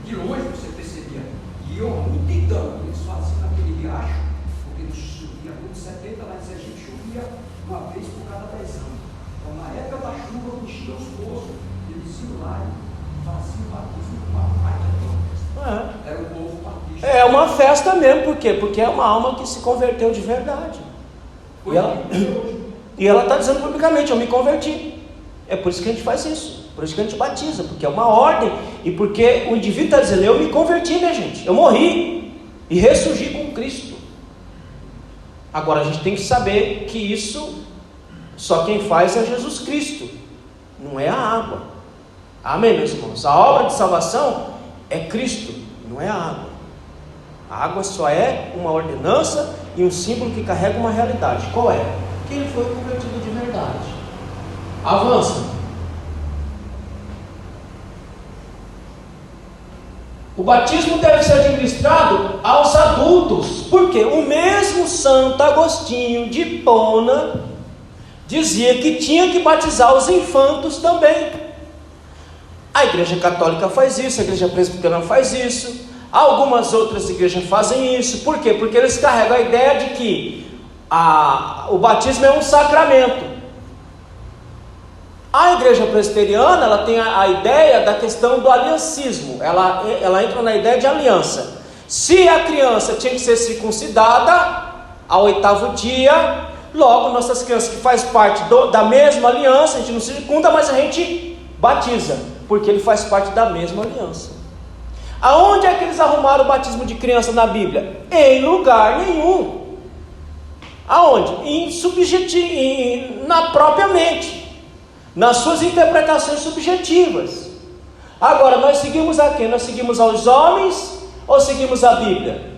de longe você percebia. E eu multidão, eles faziam naquele riacho, porque não chovia muito, 70 lá em Sergipe chovia uma vez por cada 10 anos. Então, na época da chuva, enchia os poços, eles iam lá e faziam o batismo com uma baita de era o povo batista. É uma festa mesmo, por quê? Porque é uma alma que se converteu de verdade. E ela está dizendo publicamente, eu me converti. É por isso que a gente faz isso. Por isso que a gente batiza, porque é uma ordem, e porque o indivíduo está dizendo, eu me converti, né, gente? Eu morri e ressurgi com Cristo. Agora a gente tem que saber que isso só quem faz é Jesus Cristo, não é a água. Amém, meus irmãos? A obra de salvação é Cristo, não é a água. A água só é uma ordenança e um símbolo que carrega uma realidade. Qual é? Que ele foi convertido de verdade. Avança. O batismo deve ser administrado aos adultos, porque o mesmo Santo Agostinho de Hipona dizia que tinha que batizar os infantos também. A Igreja Católica faz isso, a Igreja Presbiteriana faz isso, algumas outras igrejas fazem isso. Por quê? Porque eles carregam a ideia de que o batismo é um sacramento. A Igreja Presbiteriana, ela tem a ideia da questão do aliancismo, ela entra na ideia de aliança. Se a criança tinha que ser circuncidada ao 8º dia, logo nossas crianças que faz parte da mesma aliança, a gente não circunda, mas a gente batiza, porque ele faz parte da mesma aliança. Aonde é que eles arrumaram o batismo de criança na Bíblia? Em lugar nenhum. Aonde? Na própria mente, nas suas interpretações subjetivas. Agora, nós seguimos a quem? Nós seguimos aos homens ou seguimos a Bíblia?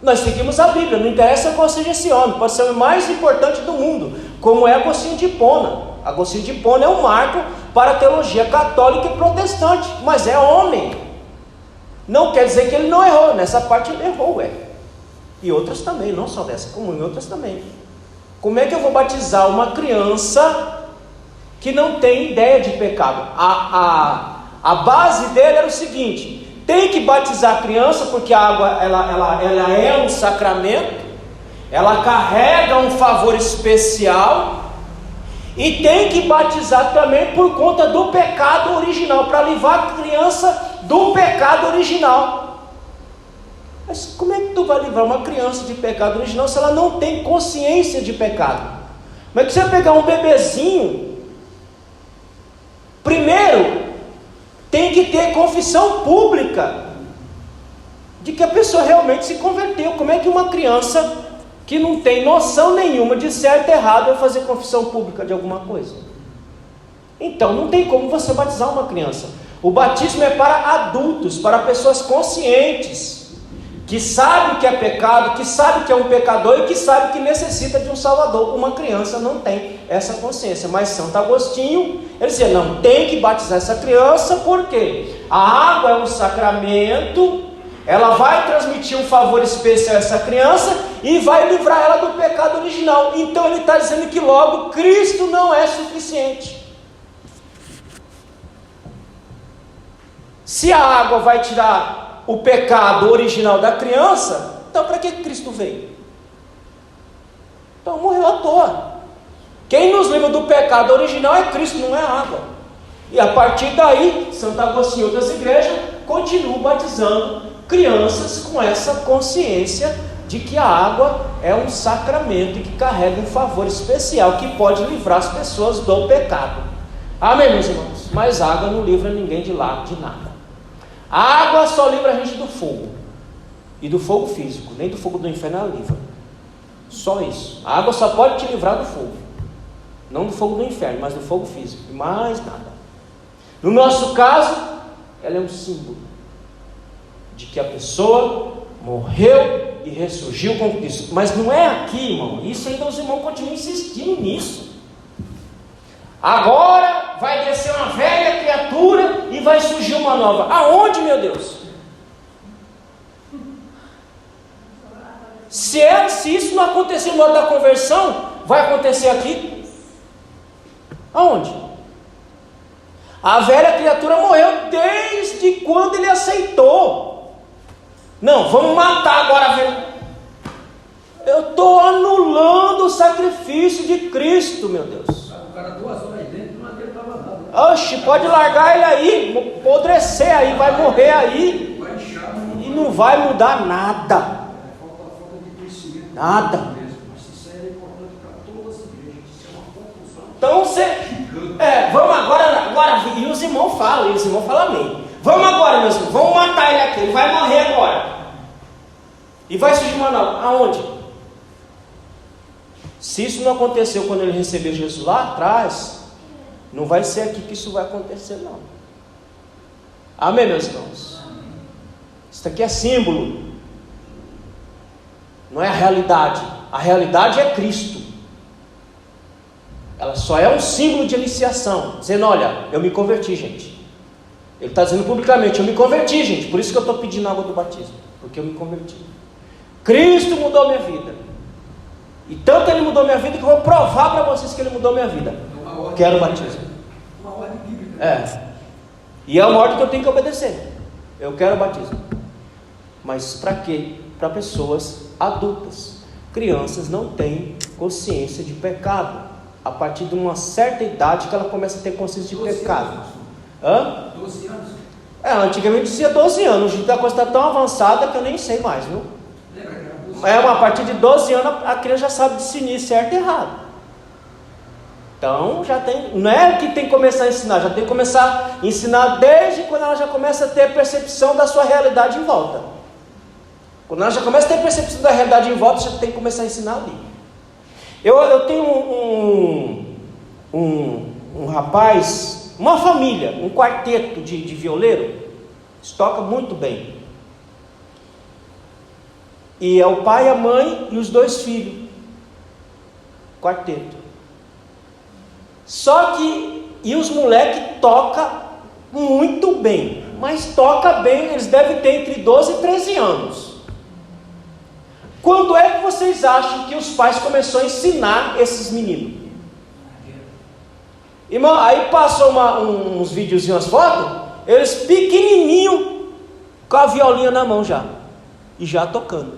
Nós seguimos a Bíblia, não interessa qual seja esse homem, pode ser o mais importante do mundo, como é Agostinho de Hipona. Agostinho de Hipona é um marco para a teologia católica e protestante, mas é homem. Não quer dizer que ele não errou, nessa parte ele errou, e outras também, não só dessa, como em outras também. Como é que eu vou batizar uma criança que não tem ideia de pecado? A base dele era o seguinte: tem que batizar a criança porque a água ela é um sacramento, ela carrega um favor especial, e tem que batizar também por conta do pecado original, para livrar a criança do pecado original. Mas como é que tu vai livrar uma criança de pecado original se ela não tem consciência de pecado? Como é que você vai pegar um bebezinho? Primeiro, tem que ter confissão pública de que a pessoa realmente se converteu. Como é que uma criança que não tem noção nenhuma de certo e errado vai fazer confissão pública de alguma coisa? Então não tem como você batizar uma criança. O batismo é para adultos, para pessoas conscientes, que sabem que é pecado, que sabem que é um pecador e que sabem que necessita de um salvador. Uma criança não tem essa consciência. Mas Santo Agostinho, ele dizia, não, tem que batizar essa criança, porque a água é um sacramento, ela vai transmitir um favor especial a essa criança e vai livrar ela do pecado original. Então ele está dizendo que logo Cristo não é suficiente. Se a água vai tirar o pecado original da criança, então para que Cristo veio? Então morreu à toa. Quem nos livra do pecado original é Cristo, não é a água. E a partir daí, Santo Agostinho e outras igrejas continuam batizando crianças com essa consciência de que a água é um sacramento e que carrega um favor especial que pode livrar as pessoas do pecado. Amém, meus irmãos? Mas água não livra ninguém de nada. A água só livra a gente do fogo, e do fogo físico, nem do fogo do inferno ela livra. Só isso. A água só pode te livrar do fogo, não do fogo do inferno, mas do fogo físico, e mais nada. No nosso caso, ela é um símbolo de que a pessoa morreu e ressurgiu com Cristo. Mas não é aqui, irmão. Isso ainda os irmãos continuam insistindo nisso. Agora vai descer uma velha criatura e vai surgir uma nova. Aonde, meu Deus? Se isso não acontecer no modo da conversão, vai acontecer aqui? Aonde? A velha criatura morreu desde quando ele aceitou. Não, vamos matar agora a velha. Eu estou anulando o sacrifício de Cristo, meu Deus. O cara 2 horas aí dentro não adiantava nada. Oxe, pode largar ele aí, apodrecer aí, vai morrer aí. Vai inchar, E não vai mudar nada. falta de conhecimento. Nada. Mesmo. Mas isso é importante para todas as igrejas. Isso é uma confusão. Então você. Vamos agora. E os irmãos falam, e os irmãos falam amém. Vamos agora, meus irmãos, vamos matar ele aqui, ele vai morrer agora. E vai surgir Manaus, aonde? Se isso não aconteceu quando ele recebeu Jesus lá atrás, não vai ser aqui que isso vai acontecer, não. Amém, meus irmãos? Isso aqui é símbolo, não é a realidade. A realidade é Cristo. Ela só é um símbolo de iniciação, dizendo, olha, eu me converti, gente. Ele está dizendo publicamente, eu me converti, gente. Por isso que eu estou pedindo água do batismo, porque eu me converti. Cristo mudou minha vida. E tanto ele mudou minha vida que eu vou provar para vocês que ele mudou minha vida. Quero o batismo. Uma ordem bíblica. É. E é uma ordem que eu tenho que obedecer. Eu quero o batismo. Mas para quê? Para pessoas adultas. Crianças não têm consciência de pecado. A partir de uma certa idade que ela começa a ter consciência de pecado. 12 anos. Antigamente dizia 12 anos. Hoje a coisa está tão avançada que eu nem sei mais, viu? Lembra que era 12 anos? A partir de 12 anos a criança já sabe discernir certo e errado. Então já tem, não é que tem que começar a ensinar, já tem que começar a ensinar desde quando ela já começa a ter percepção da sua realidade em volta. Quando ela já começa a ter percepção da realidade em volta, já tem que começar a ensinar ali. Eu tenho um rapaz, uma família, um quarteto de violeiro, eles tocam muito bem. E é o pai, a mãe e os 2 filhos. Quarteto. Só que, e os moleques tocam muito bem, mas toca bem, eles devem ter entre 12 e 13 anos. Quando é que vocês acham que os pais começaram a ensinar esses meninos? Irmão, aí passou uns videozinhos, umas fotos, eles pequenininho, com a violinha na mão já, e já tocando.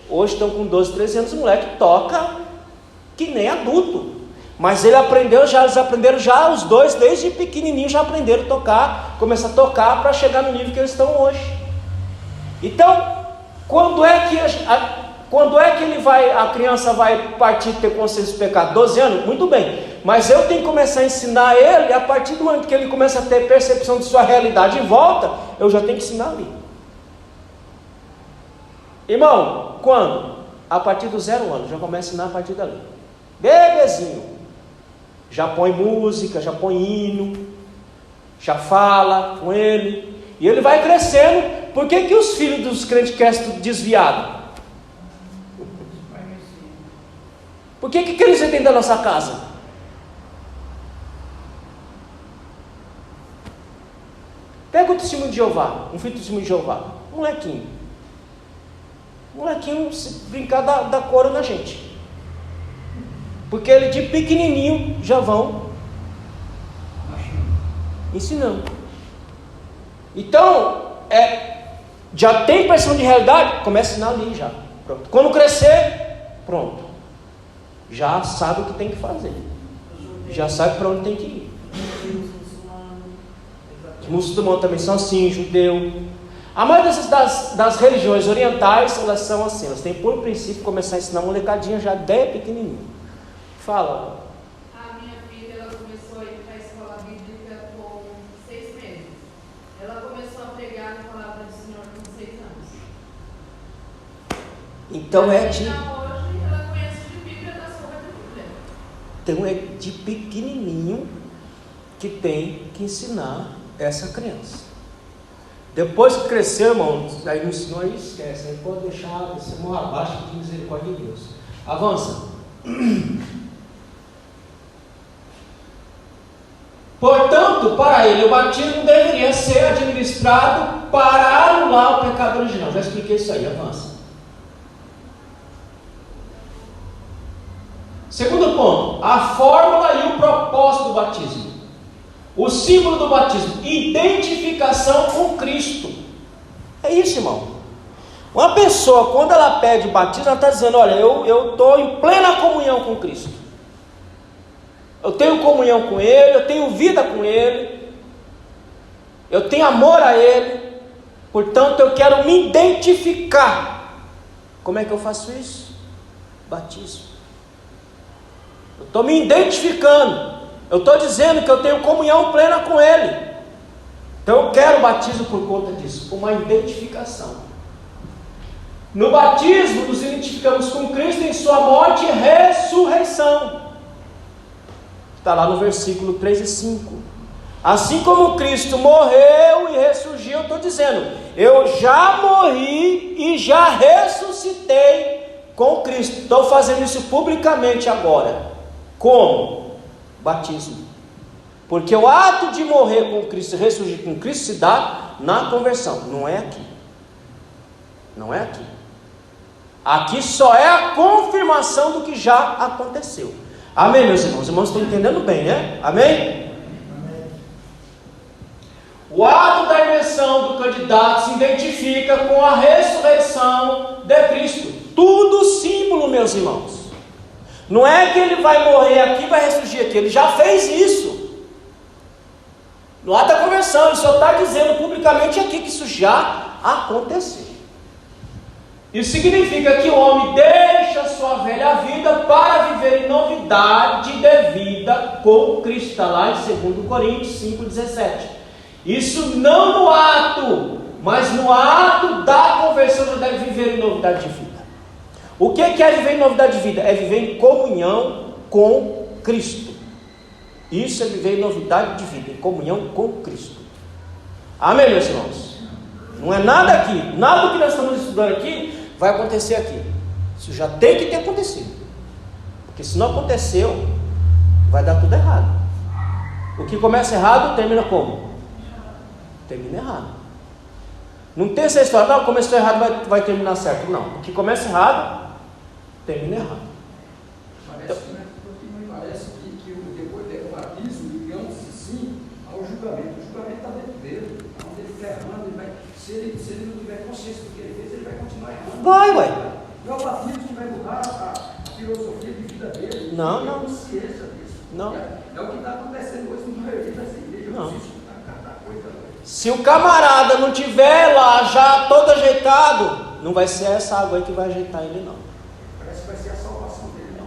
Hoje estão com 12, 13 anos, o moleque toca que nem adulto. Mas eles aprenderam já, os 2, desde pequenininho, já aprenderam a tocar, começam a tocar para chegar no nível que eles estão hoje. Então, quando é que a criança vai partir de ter consciência do pecado? 12 anos? Muito bem. Mas eu tenho que começar a ensinar ele, a partir do momento que ele começa a ter percepção de sua realidade em volta, eu já tenho que ensinar ali. Irmão, quando? A partir do 0 ano, já começa a ensinar a partir dali. Bebezinho. Já põe música, já põe hino, já fala com ele, e ele vai crescendo. Por que os filhos dos crentes querem tudo desviado? Por que eles vêm dentro da nossa casa? Pega o testemunho de Jeová, um filho do testemunho de Jeová, molequinho se brincar da coro na gente. Porque ele de pequenininho já vão ensinando. Então, já tem pressão de realidade, começa a ensinar ali já. Pronto. Quando crescer, pronto. Já sabe o que tem que fazer. Já sabe para onde tem que ir. Os muçulmanos também são assim, judeu. A maioria das religiões orientais, elas são assim. Elas têm por princípio começar a ensinar molecadinha já bem pequenininho. Fala. A minha filha, ela começou a ir para a escola bíblica com 6 meses. Ela começou a pregar a palavra do Senhor com 6 anos. Então hoje ela conhece de Bíblia da sua Bíblia. Então é de pequenininho que tem que ensinar essa criança. Depois que crescer, irmão, aí não ensinou, aí esquece. Aí pode deixar esse mão abaixo de misericórdia de Deus. Avança. Portanto, para ele o batismo deveria ser administrado para anular o pecado original. Já expliquei isso aí, avança. Segundo ponto, a fórmula e o propósito do batismo. O símbolo do batismo, identificação com Cristo. É isso, irmão. Uma pessoa, quando ela pede batismo, ela está dizendo, olha, eu estou em plena comunhão com Cristo. Eu tenho comunhão com Ele, eu tenho vida com Ele, eu tenho amor a Ele, portanto eu quero me identificar. Como é que eu faço isso? Batismo. Eu estou me identificando. Eu estou dizendo que eu tenho comunhão plena com Ele. Então eu quero o batismo por conta disso, uma identificação. No batismo nos identificamos com Cristo em sua morte e ressurreição. Está lá no versículo 3 e 5. Assim como Cristo morreu e ressurgiu, eu estou dizendo, eu já morri e já ressuscitei com Cristo. Estou fazendo isso publicamente agora. Como? Batismo. Porque o ato de morrer com Cristo e ressurgir com Cristo se dá na conversão, não é aqui. Não é aqui. Aqui só é a confirmação do que já aconteceu. Amém, meus irmãos? Os irmãos estão entendendo bem, né? Amém? O ato da imersão do candidato se identifica com a ressurreição de Cristo. Tudo símbolo, meus irmãos. Não é que ele vai morrer aqui e vai ressurgir aqui. Ele já fez isso. No ato da conversão, ele só está dizendo publicamente aqui que isso já aconteceu. Isso significa que o homem deixa sua velha vida para viver em novidade de vida com Cristo. Está lá em 2 Coríntios 5,17. Isso não no ato, mas no ato da conversão já deve viver em novidade de vida. O que é viver em novidade de vida? É viver em comunhão com Cristo. Isso é viver em novidade de vida, em comunhão com Cristo. Amém, meus irmãos? Não é nada aqui, nada do que nós estamos estudando aqui vai acontecer aqui. Isso já tem que ter acontecido. Porque se não aconteceu, vai dar tudo errado. O que começa errado, termina como? Termina errado. Não tem essa história, não, começou errado, vai terminar certo. Não, o que começa errado, termina errado. Parece que depois do batismo, ligamos assim ao julgamento. O julgamento está dentro dele, onde ele está errando, ele vai, se ele não tiver consciência do que ele fez, ele vai continuar errando. Vai, ué. Não, o batismo vai mudar a filosofia de vida dele. Não, ele não. tem consciência disso. Não. É o que está acontecendo hoje na maioria das igrejas. Não. Coisa. Se o camarada não tiver lá já todo ajeitado, não vai ser essa água aí que vai ajeitar ele, não. Parece que vai ser a salvação dele, não.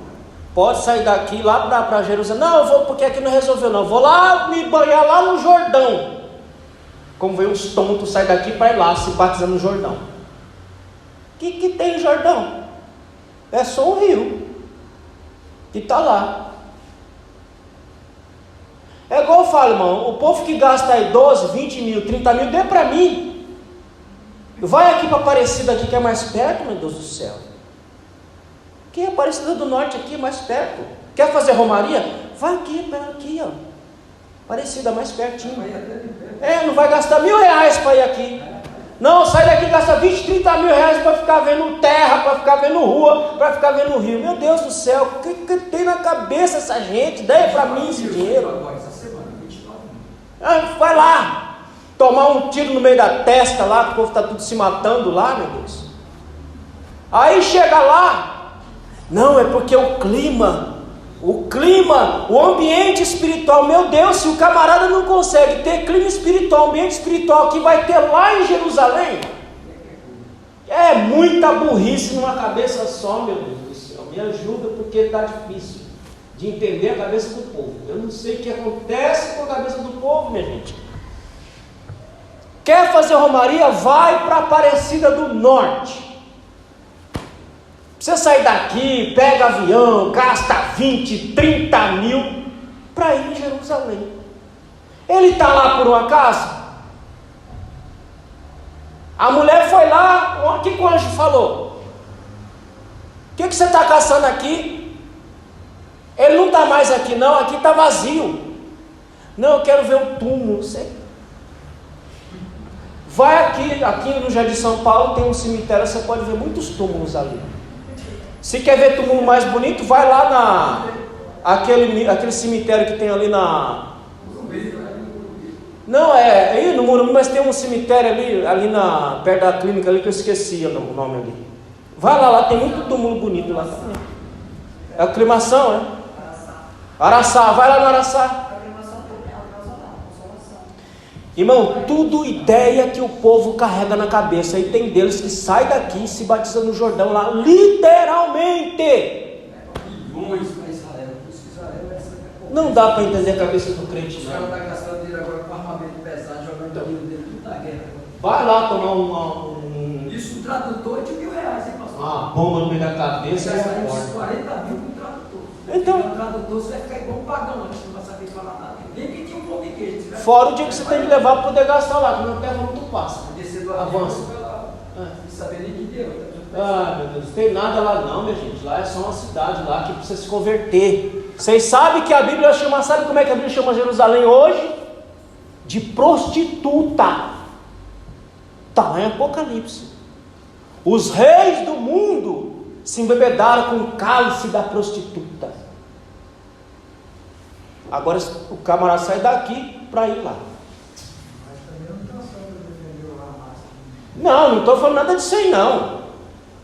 Pode sair daqui lá para Jerusalém. Não, eu vou porque aqui não resolveu, não. Vou lá me banhar lá no Jordão. Como vem uns tontos, sai daqui para ir lá se batizar no Jordão. O que tem no Jordão? É só um rio que está lá. É igual eu falo, irmão, o povo que gasta aí 12, 20 mil, 30 mil, dê para mim. Vai aqui para Aparecida aqui que é mais perto, meu Deus do céu. Que é Aparecida do Norte aqui, mais perto. Quer fazer romaria? Vai aqui, ó. Aparecida mais pertinho. Não vai gastar R$1.000 para ir aqui. Não, sai daqui e gasta 20, 30 mil reais para ficar vendo terra, para ficar vendo rua, para ficar vendo rio. Meu Deus do céu, o que tem na cabeça essa gente? Dê para mim esse dinheiro. Vai lá, tomar um tiro no meio da testa lá, que o povo está tudo se matando lá, meu Deus. Aí chega lá, não, é porque o clima, o ambiente espiritual, meu Deus, se o camarada não consegue ter clima espiritual, ambiente espiritual que vai ter lá em Jerusalém, é muita burrice numa cabeça só, meu Deus do céu. Me ajuda porque está difícil de entender a cabeça do povo. Eu não sei o que acontece com a cabeça do povo, minha gente. Quer fazer romaria? Vai para Aparecida do Norte. Você sair daqui, pega avião, gasta 20, 30 mil para ir em Jerusalém. Ele está lá por um acaso? A mulher foi lá, o que o anjo falou? O que você está caçando aqui? Ele não está mais aqui não, aqui está vazio. Não, eu quero ver o túmulo, não sei. Vai aqui no Jardim São Paulo tem um cemitério, você pode ver muitos túmulos ali. Se quer ver túmulo mais bonito, vai lá aquele cemitério que tem ali na... Não, é aí no Morumbi, mas tem um cemitério ali perto da clínica ali que eu esqueci o nome ali. Vai lá tem muito túmulo bonito lá também. É aclimação, né? Araçá, vai lá no Araçá. Irmão, tudo ideia que o povo carrega na cabeça. E tem deles que sai daqui e se batiza no Jordão lá, literalmente. Não dá para entender a cabeça do crente, Os caras não. estão gastando dinheiro agora com armamento pesado, jogando dinheiro dele tudo na guerra. Vai lá tomar Isso, um tradutor é de R$1.000, hein, pastor? uma bomba no meio da cabeça e Gastar acorda. uns 40 mil com um tradutor. Então- Um tradutor, você vai ficar igual um pagão antes, não vai saber falar nada. Nem pedir um pão de queijo. Fora o dia que você tem que levar para poder gastar lá, que não terra muito passa. Descer do Avança. E saber nem que deu. Ah, meu Deus, não tem nada lá não, minha gente. Lá é só uma cidade lá que precisa se converter. Vocês sabem que a Bíblia chama, sabe como é que a Bíblia chama Jerusalém hoje? De prostituta. Está lá em Apocalipse. Os reis do mundo se embebedaram com o cálice da prostituta. Agora o camarada sai daqui para ir lá. Mas também não está só para defender o Hamas. Não estou falando nada disso aí não.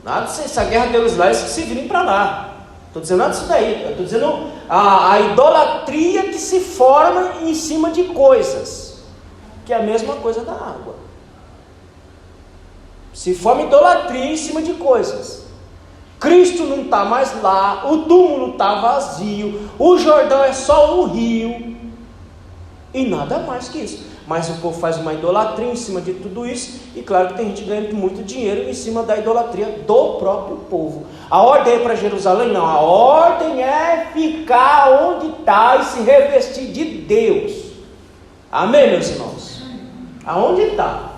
Nada disso aí. Essa guerra deles lá, eles que se virem para lá. Estou dizendo nada disso daí. Estou dizendo a idolatria que se forma em cima de coisas, que é a mesma coisa da água. Se forma idolatria em cima de coisas. Cristo não está mais lá, o túmulo está vazio, o Jordão é só um rio, e nada mais que isso. Mas o povo faz uma idolatria em cima de tudo isso, e claro que tem gente ganhando muito dinheiro em cima da idolatria do próprio povo. A ordem é para Jerusalém? Não, a ordem é ficar onde está e se revestir de Deus. Amém, meus irmãos? Aonde está?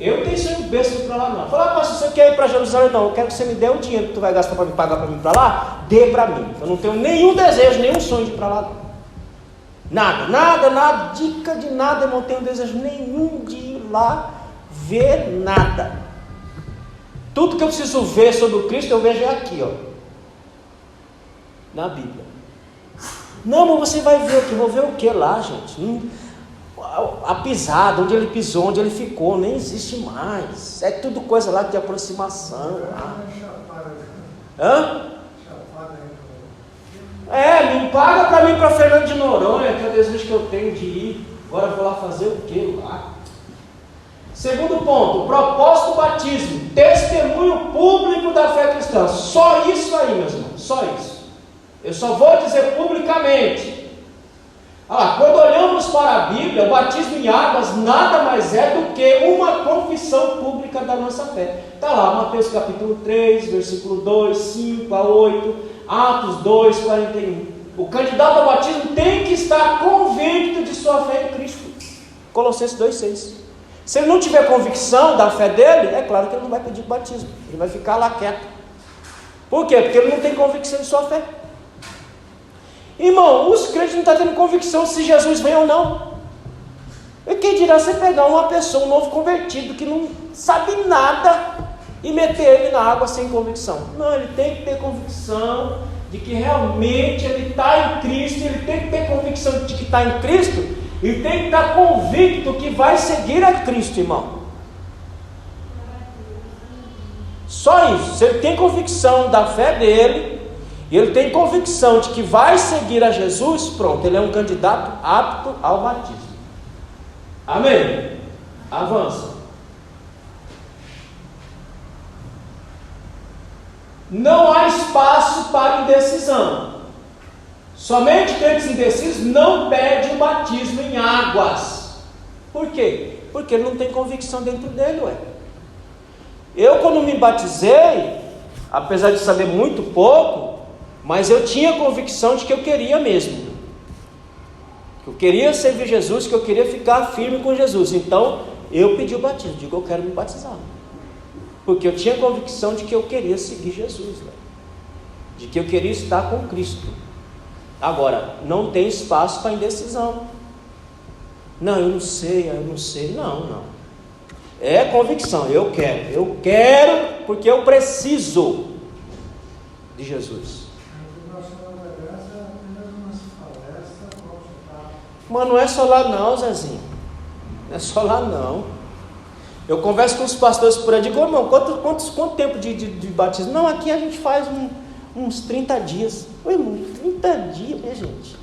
Eu não tenho sonho besta para lá não. Fala, pastor, você quer ir para Jerusalém? Não, eu quero que você me dê o dinheiro que tu vai gastar para me pagar para mim para lá, dê para mim. Eu não tenho nenhum desejo, nenhum sonho de ir para lá não. Nada, dica de nada, eu não tenho desejo nenhum de ir lá ver nada. Tudo que eu preciso ver sobre o Cristo, eu vejo aqui, ó, na Bíblia. Não, mas você vai ver o que? Vou ver o que lá, gente? A pisada, onde ele pisou, onde ele ficou, nem existe mais. É tudo coisa lá de aproximação. Hã? Me paga para mim para Fernando de Noronha, que é o desejo que eu tenho de ir. Agora eu vou lá fazer o que lá? Segundo ponto, propósito do batismo, testemunho público da fé cristã. Só isso aí, meus irmãos, só isso. Eu só vou dizer publicamente. Quando olhamos para a Bíblia, o batismo em águas nada mais é do que uma confissão pública da nossa fé. Está lá, Mateus capítulo 3, versículo 2, 5 a 8, Atos 2, 41. O candidato ao batismo tem que estar convicto de sua fé em Cristo. Colossenses 2, 6. Se ele não tiver convicção da fé dele, é claro que ele não vai pedir batismo. Ele vai ficar lá quieto. Por quê? Porque ele não tem convicção de sua fé. Irmão, os crentes não estão tendo convicção se Jesus vem ou não. E quem dirá você pegar uma pessoa, um novo convertido, que não sabe nada, e meter ele na água sem convicção? Não, ele tem que ter convicção de que realmente ele está em Cristo, ele tem que ter convicção de que está em Cristo, e tem que estar convicto que vai seguir a Cristo, irmão. Só isso. Se ele tem convicção da fé dele, e ele tem convicção de que vai seguir a Jesus, pronto, ele é um candidato apto ao batismo. Amém? Avança. Não há espaço para indecisão. Somente crentes indecisos não pedem o batismo em águas. Por quê? Porque ele não tem convicção dentro dele, ué. Eu, quando me batizei, apesar de saber muito pouco, mas eu tinha convicção de que eu queria mesmo, que eu queria servir Jesus, que eu queria ficar firme com Jesus. Então eu pedi o batismo, digo, eu quero me batizar, porque eu tinha convicção de que eu queria seguir Jesus, né? De que eu queria estar com Cristo. Agora, não tem espaço para indecisão. Não, eu não sei, não. É convicção, eu quero porque eu preciso de Jesus. Mas não é só lá não, Zezinho. Não é só lá não. Eu converso com os pastores por aí, digo, irmão, quanto tempo de batismo? Não, aqui a gente faz uns 30 dias. Ô, irmão, 30 dias, minha gente.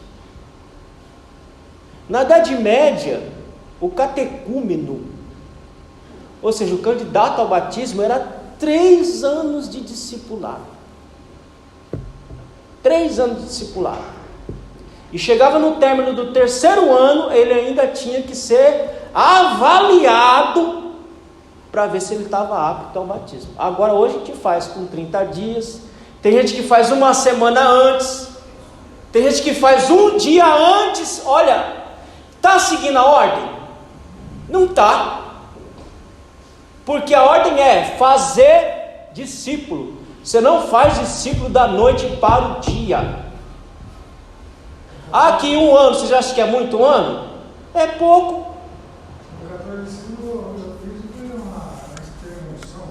Na Idade Média, o catecúmeno, ou seja, o candidato ao batismo, era 3 anos de discipulado. 3 anos de discipulado. E chegava no término do 3º ano, ele ainda tinha que ser avaliado para ver se ele estava apto ao batismo. Agora hoje a gente faz com 30 dias, tem gente que faz uma semana antes, tem gente que faz um dia antes. Olha, está seguindo a ordem? Não está. Porque a ordem é fazer discípulo. Você não faz discípulo da noite para o dia. Aqui 1 ano, você já acha que é muito 1 ano? É pouco. No catolicismo eu fiz uma extremoção,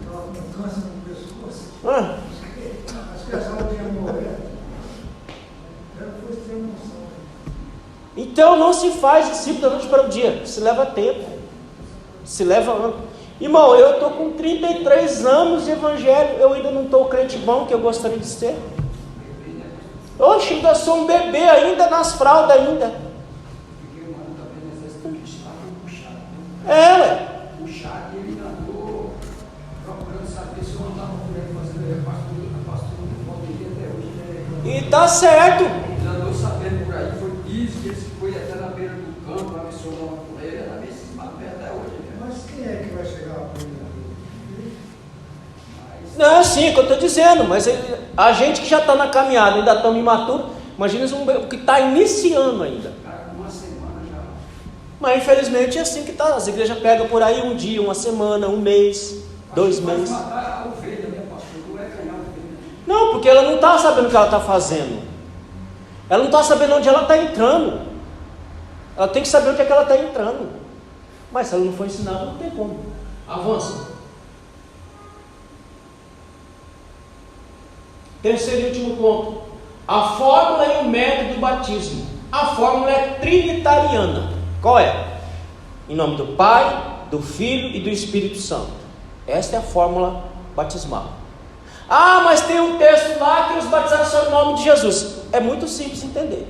estava com câncer no pescoço. Acho que a sala tinha morrer. Foi extremoção. Então não se faz discípulo da noite para o dia. Se leva tempo. Se leva ano. Irmão, eu estou com 33 anos de evangelho. Eu ainda não estou crente bom que eu gostaria de ser. Oxe, ainda sou um bebê ainda, nas fraldas ainda. Ué. Puxar e ele andou procurando saber se eu andava com ele fazendo a pastora do Valderia até hoje. E tá certo. Ele andou sabendo por aí, foi isso, que ele foi até na beira do campo para ver se eu andava com ele, era ver se até hoje. Mas quem é que vai chegar a primeira? Não, sim, é o que eu estou dizendo, mas a gente que já está na caminhada, ainda estamos imaturos, imagina o que está iniciando ainda. Cara, uma semana já. Mas infelizmente é assim que está. As igrejas pegam por aí 1 dia, 1 semana, 1 mês, 2 meses. Matar a ovelha, né, pastor? Não é ganhar a ovelha. Não, porque ela não está sabendo o que ela está fazendo. Ela não está sabendo onde ela está entrando. Ela tem que saber onde é que ela está entrando. Mas se ela não for ensinada, não tem como. Avança. Terceiro e último ponto. A fórmula e o método do batismo. A fórmula é trinitariana. Qual é? Em nome do Pai, do Filho e do Espírito Santo. Esta é a fórmula batismal. Ah, mas tem um texto lá que os batizados são em nome de Jesus. É muito simples entender.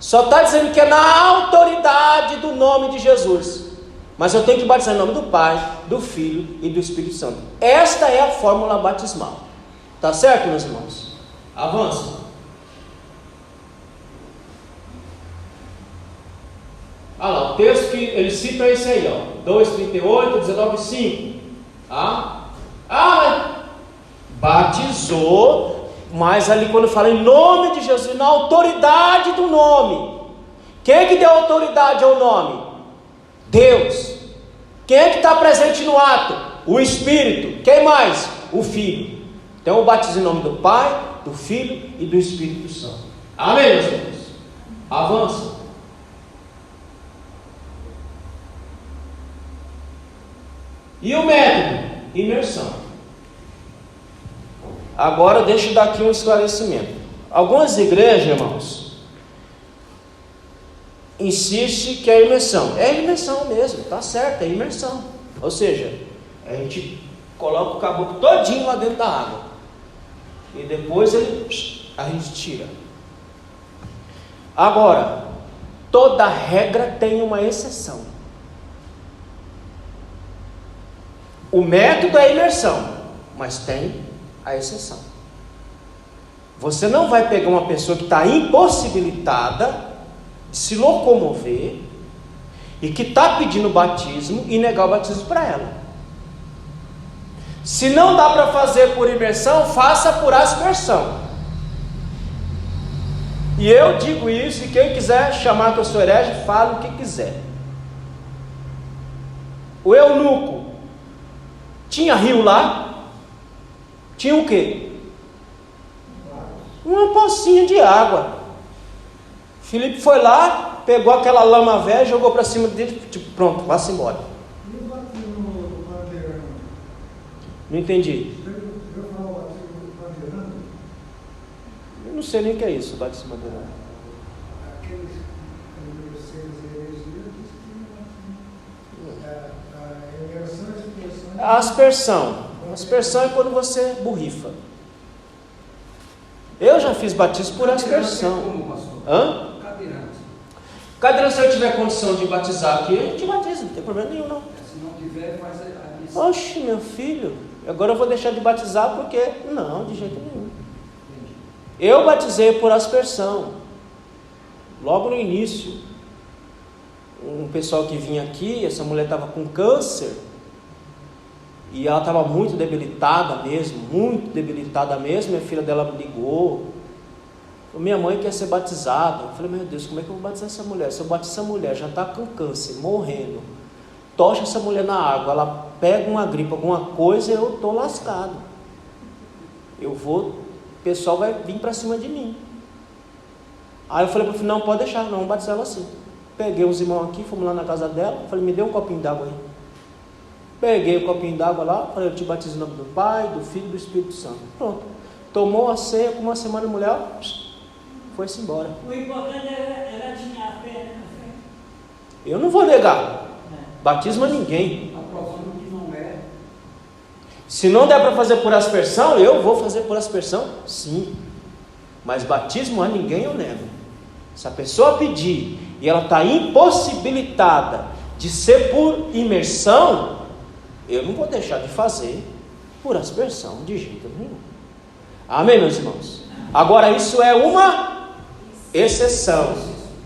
Só está dizendo que é na autoridade do nome de Jesus. Mas eu tenho que batizar em nome do Pai, do Filho e do Espírito Santo. Esta é a fórmula batismal. Tá certo, meus irmãos? Avança. Olha lá, o texto que ele cita é esse aí, ó. 2:38, 19:5. Mas batizou, mas ali quando fala em nome de Jesus, na autoridade do nome. Quem é que deu autoridade ao nome? Deus. Quem é que está presente no ato? O Espírito. Quem mais? O Filho. Então eu batizo em nome do Pai, do Filho e do Espírito Santo. Amém, meus irmãos? Avança. E o método? Imersão. Agora deixa eu dar aqui um esclarecimento. Algumas igrejas, irmãos, insistem que é imersão. É imersão mesmo, tá certo, é imersão. Ou seja, a gente coloca o caboclo todinho lá dentro da água. E depois a gente tira. Agora, toda regra tem uma exceção. O método é imersão, mas tem a exceção. Você não vai pegar uma pessoa que está impossibilitada de se locomover e que está pedindo batismo e negar o batismo para ela. Se não dá para fazer por imersão, faça por aspersão. E eu digo isso, e quem quiser chamar que eu sou herege, fale o que quiser. O eunuco tinha rio lá? Tinha o quê? Uma pocinha de água. Filipe foi lá, pegou aquela lama velha, jogou para cima dele, tipo, pronto, vá-se embora. E o batismo no bandeirão? Não entendi. Eu falo o batismo no bandeirão? Eu não sei nem o que é isso, o batismo bandeirão. Aqueles universitários heresias dizem que a imersão e a expressão. A aspersão. A aspersão é quando você borrifa. Eu já fiz batismo por aspersão. Hã? Cadeirante. Cadeirante, se eu tiver condição de batizar aqui, a gente batiza, não tem problema nenhum não. Se não tiver, faz a missão. Oxe, meu filho, agora eu vou deixar de batizar porque... Não, de jeito nenhum. Eu batizei por aspersão. logo no início, um pessoal que vinha aqui, essa mulher estava com câncer, e ela estava muito debilitada mesmo, minha filha dela me ligou, minha mãe quer ser batizada. Eu falei, meu Deus, como é que eu vou batizar essa mulher? Se eu batizar essa mulher, já está com câncer, morrendo, tocha essa mulher na água, ela pega uma gripe, alguma coisa, eu estou lascado. O pessoal vai vir para cima de mim. Aí eu falei para o filho, não, pode deixar, não, vamos batizar ela assim. Peguei os irmãos aqui, fomos lá na casa dela, falei, me dê um copinho d'água aí. Peguei o copinho d'água lá, falei, eu te batizo em nome do Pai, do Filho e do Espírito Santo. Pronto. Tomou a ceia, com uma semana a mulher foi-se embora. O importante era tinha a fé, né? Eu não vou negar. Batismo a ninguém. Aprovando que não é. Se não der para fazer por aspersão, eu vou fazer por aspersão, sim. Mas batismo a ninguém eu nego. Se a pessoa pedir e ela está impossibilitada de ser por imersão, eu não vou deixar de fazer por aspersão de jeito nenhum. Amém, meus irmãos? Agora, isso é uma exceção,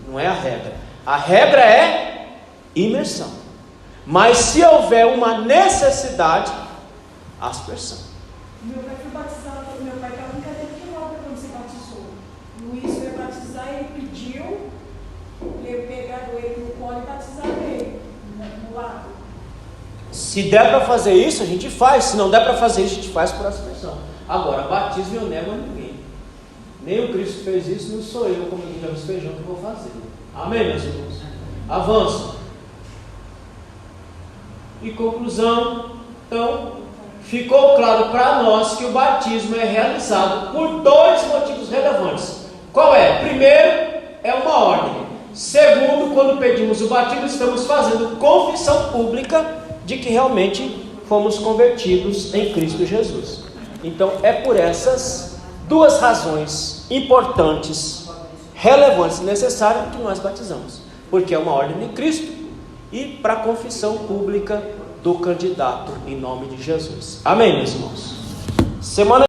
não é a regra. A regra é imersão. Mas se houver uma necessidade, aspersão. Meu pai foi batizado, meu pai estava em cadeira de roda quando se batizou. Luiz foi batizar, ele pediu, pegaram ele no colo e batizaram ele no lado. Se der para fazer isso, a gente faz. Se não der para fazer isso, a gente faz por aspersão. Agora, batismo eu nego a ninguém. Nem o Cristo fez isso, não sou eu, como eu os feijão, que vou fazer. Amém, meus irmãos? Avança. E conclusão, então, ficou claro para nós que o batismo é realizado por dois motivos relevantes. Qual é? Primeiro, é uma ordem. Segundo, quando pedimos o batismo, estamos fazendo confissão pública de que realmente fomos convertidos em Cristo Jesus. Então, é por essas duas razões importantes, relevantes e necessárias que nós batizamos. Porque é uma ordem de Cristo e para a confissão pública do candidato em nome de Jesus. Amém, meus irmãos? Semana